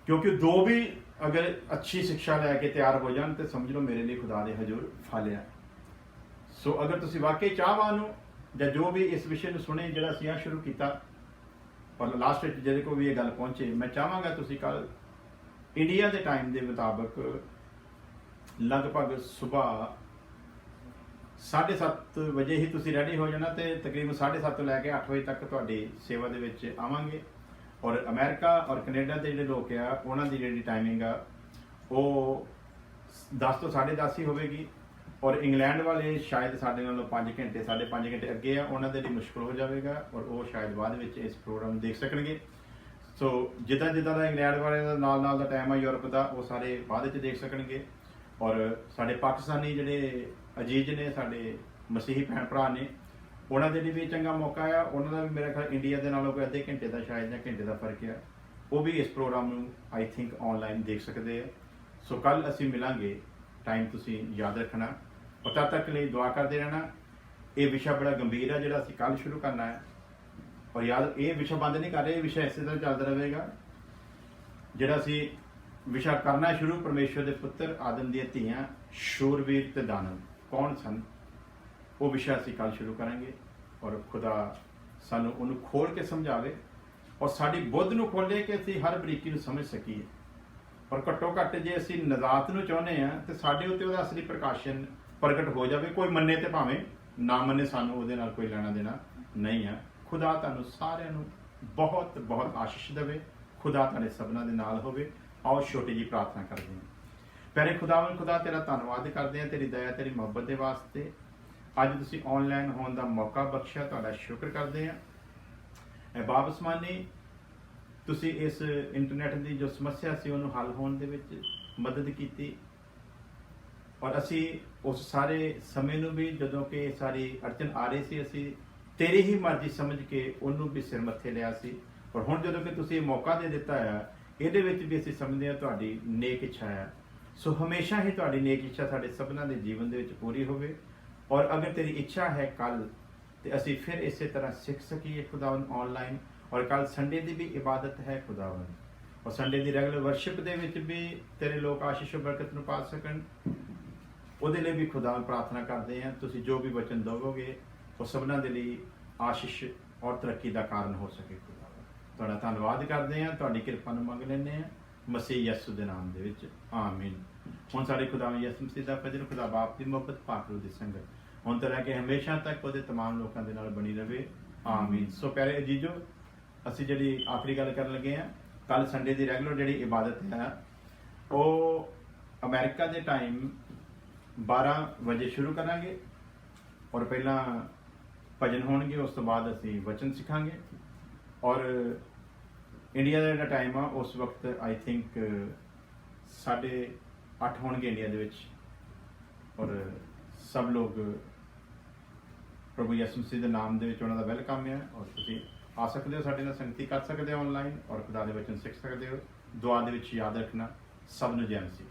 क्योंकि दो भी अगर अच्छी शिक्षा लैके तैयार हो जान तो समझ लो मेरे लिए खुदा दे हजूर फल है। सो अगर तुसी वाकई चाहवान हो या जो भी इस विषय ਨੂੰ सुने ਜਿਹੜਾ ਅਸੀਂ ਸ਼ੁਰੂ ਕੀਤਾ और लास्ट ਵਿੱਚ ਜਿਹਦੇ को भी ये गल पहुंचे, मैं चाहांगा तुसी कल इंडिया के टाइम के मुताबिक लगभग सुबह 7:30 ਵਜੇ ही तुसी रेडी हो जाना तो तकरीबन 7:30 ਤੋਂ ਲੈ ਕੇ 8 ਵਜੇ तक ਤੁਹਾਡੀ सेवा ਦੇ ਵਿੱਚ ਆਵਾਂਗੇ। और अमेरिका और कनेडा के ਜਿਹੜੇ ਲੋਕ ਆ ਉਹਨਾਂ ਦੀ ਜਿਹੜੀ ਟਾਈਮਿੰਗ ਆ ਉਹ 10 ਤੋਂ 10:30 ਹੀ ਹੋਵੇਗੀ। और इंग्लैंड वाले शायद साढ़े नालों 5 घंटे 5.5 घंटे अगे आ, उन्होंने लिए मुश्किल हो जाएगा और वो शायद बाद में इस प्रोग्राम देख सकेंगे। सो जिदा जिदा का इंग्लैंड वाले नाल टाइम है यूरोप का वो सारे बाद में देख सकेंगे। और साढ़े पाकिस्तानी जोड़े अजीज ने साढ़े मसीही भैन भरा ने उन्होंने लिए भी चंगा मौका है। उन्होंने भी मेरा ख्याल इंडिया के नालों कोई अद्धे घंटे का शायद या घंटे का फर्क है, वो भी इस प्रोग्राम में आई थिंक ऑनलाइन देख सकते हैं। सो कल असी मिलांगे, टाइम तुसी याद रखना और तब तक लिए दुआ करते रहना। ये विषय बड़ा गंभीर है जो असी कल शुरू करना है और याद ये विषय बंद नहीं कर रहे, ये विषय इस तरह चलता रहेगा। जो असी विषय करना शुरू परमेश्वर के पुत्र आदम दी धीआं शूरवीर ते दानव कौन सन, वो विषय असी कल शुरू करेंगे। और खुदा सानू उन्हें खोल के समझावे और साड़ी बुद्ध नूं खोले कि असी हर बरीकी नूं समझ सकीए। और घट्टो घट्ट जे असी निजात नूं चाहुंदे हां ते साडे उत्ते उहदा असली प्रकाशन प्रगट हो जाए। कोई मन्ने तो भावें ना मन्ने, सानू उहदे नाल कोई लेना देना नहीं है। खुदा तुहानू सारिआं नू बहुत बहुत आशीष देवे। खुदा तुहाडे सबना दे नाल होवे। आओ छोटी जी प्रार्थना करते हैं। प्यारे खुदावन खुदा तेरा धन्नवाद करते हैं, तेरी दया तेरी मुहब्बत के वास्ते अज तुसीं ऑनलाइन होने का मौका बख्शिया, तुहाडा शुक्र करते हैं। ए बाप असमानी तुसीं इस इंटरनेट की जो समस्या सी उहनूं हल होने दे विच मदद की और असी उस सारे समय नूं भी जदों कि सारी अड़चन आ रही सी असी तेरी ही मर्जी समझ के उन्होंने भी सिर मत्थे लिया सी। और हुण जदों कि तुसीं मौका दे दिता है, इहदे विच भी असी समझदे हां तुहाडी नेक इच्छा है। सो हमेशा ही तुहाडी नेक इच्छा साडे सबना दे जीवन दे विच पूरी होवे। और अगर तेरी इच्छा है कल तो असी फिर इस तरह सीख सकीए खुदावन ऑनलाइन। और कल संडे की भी इबादत है खुदावन, और संडे की रेगुलर वर्शिप दे विच भी तेरे लोग आशीष और बरकत नूं पा सकन। ਉਹਦੇ ਲਈ भी खुदा प्रार्थना करते हैं तुसीं जो भी वचन दवोगे वो सबना दे लिए आशीष और तरक्की का कारण हो सके। खुदा तुहाडा धन्नवाद करते हैं, तुहाडी किरपा नूं मंग लैंदे हैं मसीह यसू के नाम दे विच आमीन। हुण साडे खुदा यसू मसीह दा फजल, खुदा बाप की मुहब्बत, पाक रूह दी संगत हुण तो लैके हमेशा तक वो तमाम लोगों के नाल बनी रहे आमीन। सो प्यारे अजीजो, असीं जिहड़ी आखिरी गल करन लगे हैं, कल संडे की रेगुलर जिहड़ी इबादत है वो अमेरिका के टाइम 12 बजे शुरू करांगे। और पहला भजन होणगे, उस तो बाद असी वचन सिखांगे। और इंडिया का जिहड़ा टाइम आ उस वक्त आई थिंक 8:30 होणगे इंडिया दे विच। और सब लोग प्रभु यसू मसीह के नाम दे विच उन्हां दा वेलकम है। और तुसीं आ सकते हो, साडे नाल संगति कर सकते हो ऑनलाइन और खुदा दे वचन सीख सकते हो। दुआ दे विच याद रखना, सब नूं जय मसीह।